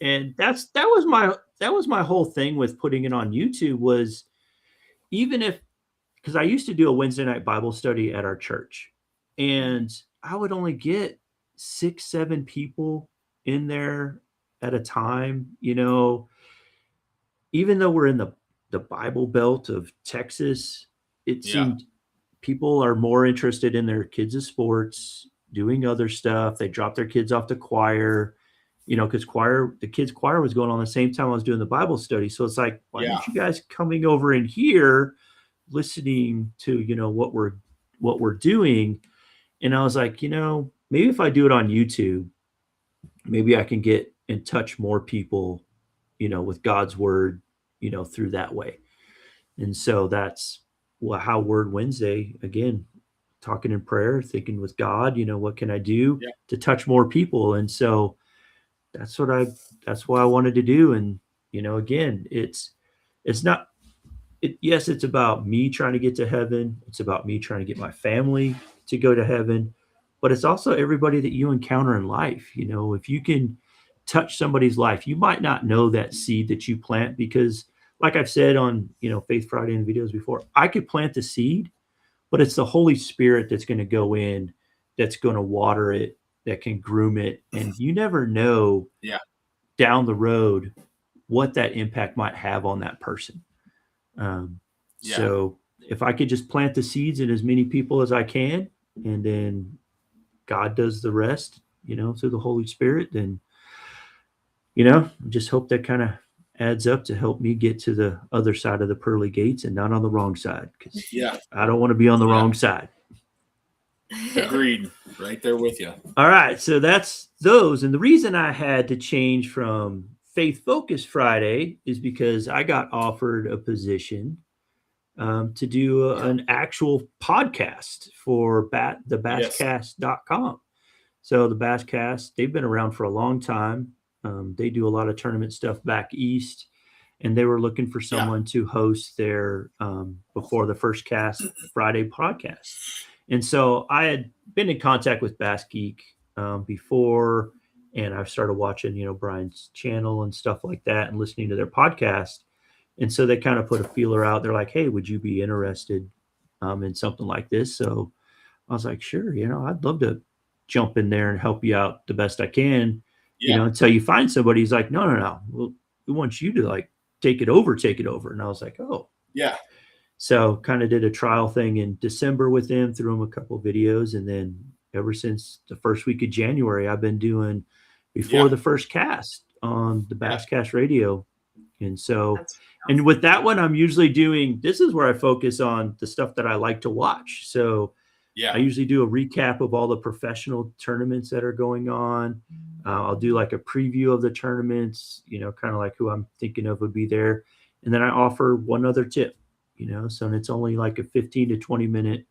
and that was my whole thing with putting it on YouTube was, even if, because I used to do a Wednesday night Bible study at our church, and I would only get 6-7 people in there at a time, even though we're in the Bible Belt of Texas, it seemed people are more interested in their kids' sports, doing other stuff. They drop their kids off to choir, because the kids' choir was going on the same time I was doing the Bible study. So it's like, why aren't you guys coming over in here, listening to, what we're doing? And I was like, maybe if I do it on YouTube, maybe I can get and touch more people, with God's word, through that way. And so that's how Word Wednesday, again, talking in prayer, thinking with God, what can I do to touch more people? And so that's what I wanted to do. And, again, it's not, yes, it's about me trying to get to heaven. It's about me trying to get my family to go to heaven, but it's also everybody that you encounter in life. If you can touch somebody's life, you might not know that seed that you plant, because like I've said on, Faith Friday and videos before, I could plant the seed, but it's the Holy Spirit that's going to go in, that's going to water it, that can groom it. And you never know down the road what that impact might have on that person. So if I could just plant the seeds in as many people as I can, and then God does the rest, through the Holy Spirit, then, just hope that kind of adds up to help me get to the other side of the pearly gates and not on the wrong side. Because I don't want to be on the wrong side. Agreed. Right there with you. All right. So that's those. And the reason I had to change from Faith Focus Friday is because I got offered a position to do an actual podcast for the basscast.com. So the Basscast, they've been around for a long time. They do a lot of tournament stuff back east, and they were looking for someone to host their Before the First Cast Friday podcast. And so I had been in contact with Bass Geek before, and I started watching, Brian's channel and stuff like that, and listening to their podcast. And so they kind of put a feeler out. They're like, "Hey, would you be interested in something like this?" So I was like, "Sure, I'd love to jump in there and help you out the best I can." Until you find somebody. He's like, no. We want you to take it over. And I was like, oh, yeah. So kind of did a trial thing in December with him, threw him a couple of videos. And then ever since the first week of January, I've been doing Before the First Cast on the Basscast radio. And so, and with that one, I'm usually this is where I focus on the stuff that I like to watch. So I usually do a recap of all the professional tournaments that are going on. I'll do a preview of the tournaments, kind of like who I'm thinking of would be there. And then I offer one other tip, so it's only a 15 to 20 minute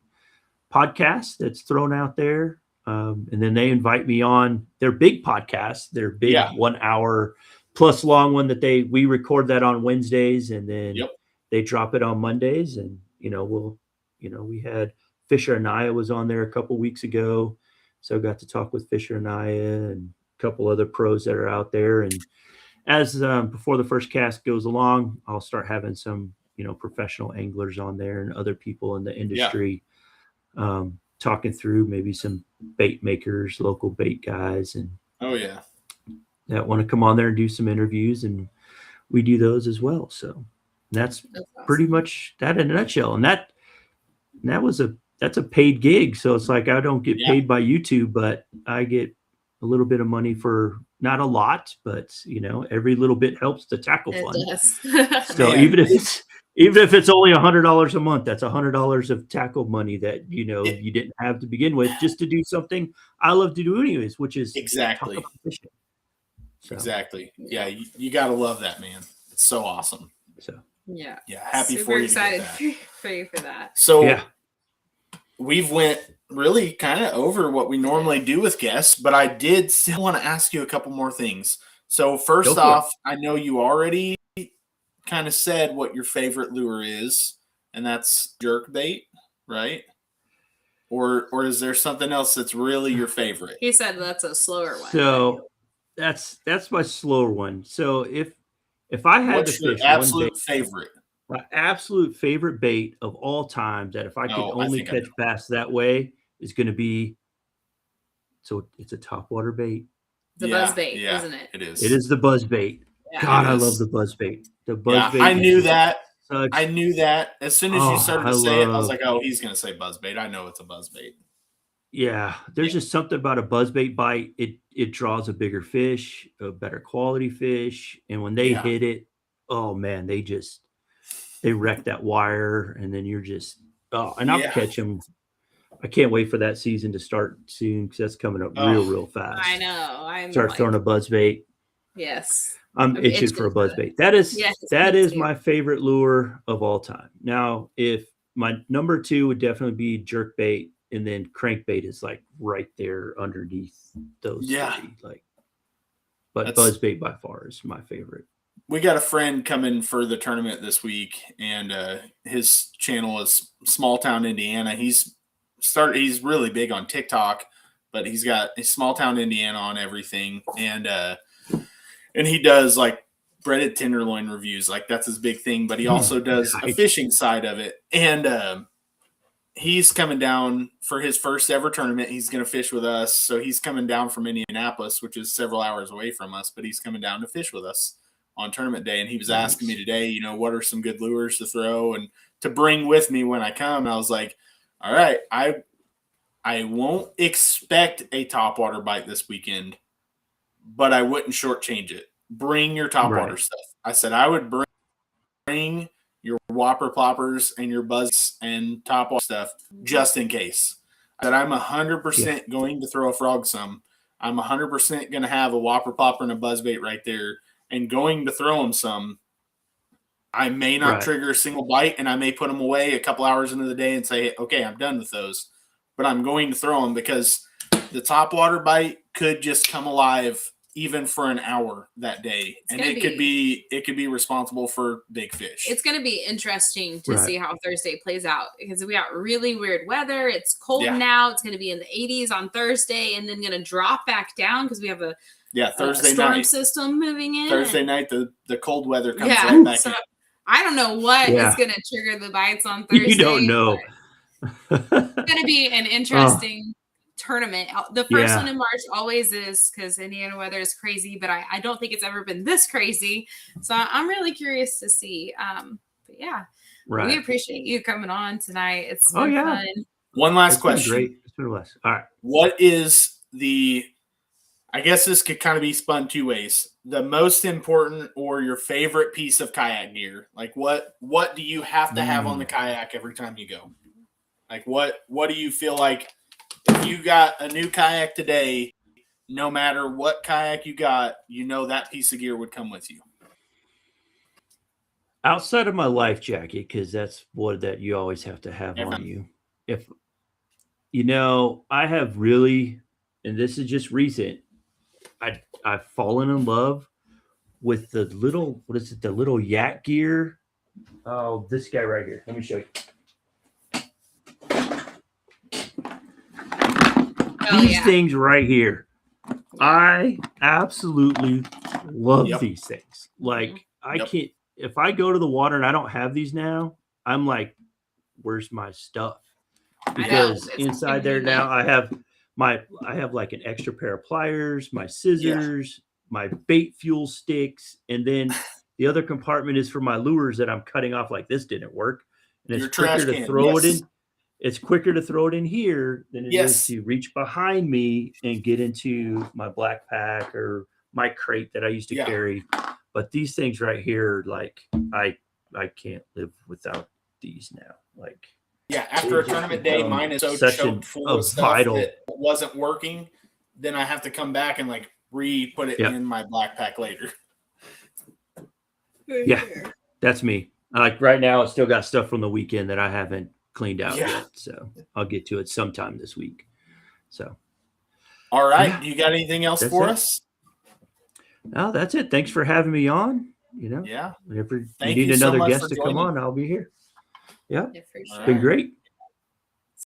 podcast that's thrown out there. And then they invite me on their big podcast, their big 1 hour plus long one that we record that on Wednesdays, and then they drop it on Mondays. And, we had Fisher Anaya was on there a couple weeks ago. So I got to talk with Fisher Anaya and a couple other pros that are out there. And as Before the First Cast goes along, I'll start having some, professional anglers on there and other people in the industry talking through maybe some bait makers, local bait guys, and that want to come on there and do some interviews, and we do those as well. So that's pretty much that in a nutshell. And that's a paid gig. So it's I don't get paid by YouTube, but I get a little bit of money for not a lot, but every little bit helps the tackle It fund. does. So Man. even if it's only $100 a month, that's $100 of tackle money that you didn't have to begin with, just to do something I love to do anyways, which is Exactly. talk about fishing. So, Exactly. Yeah, you got to love that, man. It's so awesome. so Yeah. Happy Super for you excited to get that. for you for that. So yeah. we've went really kind of over what we normally do with guests, but I did still want to ask you a couple more things. So first off, I know you already kind of said what your favorite lure is, and that's jerk bait, right? Or is there something else that's really your favorite? He said that's a slower one. So that's my slower one. So if I had What's to your fish one absolute bait, favorite? my absolute favorite bait of all time, that if I could only think I catch bass that way, is going to be, so it's a topwater bait. The buzz bait, isn't it? It is. It is the buzz bait. Yeah. God, I love the buzz bait. The buzz bait. I knew that. Such, I knew that. As soon as you started to say it, I was love- like, oh, he's going to say buzz bait. I know it's a buzz bait. Yeah, there's just something about a buzzbait bite. It draws a bigger fish, a better quality fish, and when they hit it, oh man, they wreck that wire, and then you're just and I'll catch them. I can't wait for that season to start soon, because that's coming up real fast. I know. I'm start throwing a buzzbait. Yes, I'm itching for a buzzbait. That is my favorite lure of all time. Now, if my number 2 would definitely be jerkbait. And then crankbait is like right there underneath those three. But buzzbait by far is my favorite. We got a friend coming for the tournament this week, and his channel is Small Town Indiana. He's really big on TikTok, but he's got a Small Town Indiana on everything, and he does like breaded tenderloin reviews, like that's his big thing. But he also does a fishing side of it, and he's coming down for his first ever tournament. He's going to fish with us. So he's coming down from Indianapolis, which is several hours away from us, but he's coming down to fish with us on tournament day. And he was asking me today, what are some good lures to throw and to bring with me when I come? And I was like, all right, I won't expect a topwater bite this weekend, but I wouldn't shortchange it. Bring your topwater stuff. I said, I would bring your whopper ploppers and your buzz and top off stuff just in case. That I'm 100% going to throw a frog some. I'm 100% going to have a whopper plopper and a buzz bait right there and going to throw them some. I may not trigger a single bite, and I may put them away a couple hours into the day and say, okay, I'm done with those. But I'm going to throw them because the topwater bite could just come alive even for an hour that day. And it could be responsible for big fish. It's going to be interesting to see how Thursday plays out, because we got really weird weather. It's cold now. It's going to be in the 80s on Thursday, and then going to drop back down because we have a Thursday storm night system moving in. Thursday night, the cold weather comes right back in. I don't know what is going to trigger the bites on Thursday. You don't know. It's going to be an interesting tournament. The first one in March always is, because Indiana weather is crazy, but I don't think it's ever been this crazy. So I'm really curious to see. But yeah, we appreciate you coming on tonight. It's been fun. One last question. Great. It's been blessed. All right. What is I guess this could kind of be spun two ways. The most important or your favorite piece of kayak gear? Like what do you have to have on the kayak every time you go? Like what do you feel like if you got a new kayak today, no matter what kayak you got, that piece of gear would come with you? Outside of my life jacket, because that's that you always have to have on you. If I have really, and this is just recent, I've fallen in love with the little, the little yak gear. Oh, this guy right here. Let me show you. These things right here. I absolutely love these things. Like I can't, if I go to the water and I don't have these now, I'm like, where's my stuff? Because inside there now I have like an extra pair of pliers, my scissors, my bait fuel sticks, and then the other compartment is for my lures that I'm cutting off. Like this didn't work, and it's quicker to throw it in. It's quicker to throw it in here than it is to reach behind me and get into my black pack or my crate that I used to Yeah. carry. But these things right here, like I can't live without these now. Like Yeah, after a just tournament day, become mine is so such choked full of stuff vital. that wasn't working. Then I have to come back and like put it Yep. in my backpack later. Yeah, that's me. Like right now, I still got stuff from the weekend that I haven't cleaned out Yeah. yet. So I'll get to it sometime this week. So, All right. Yeah. Do you got anything else That's for it. us? no, that's it. Thanks for having me on. Yeah. Whenever Thank you need you so another much guest for to come joining. on, I'll be here. Yeah, Yeah, for All sure. it's been right. great.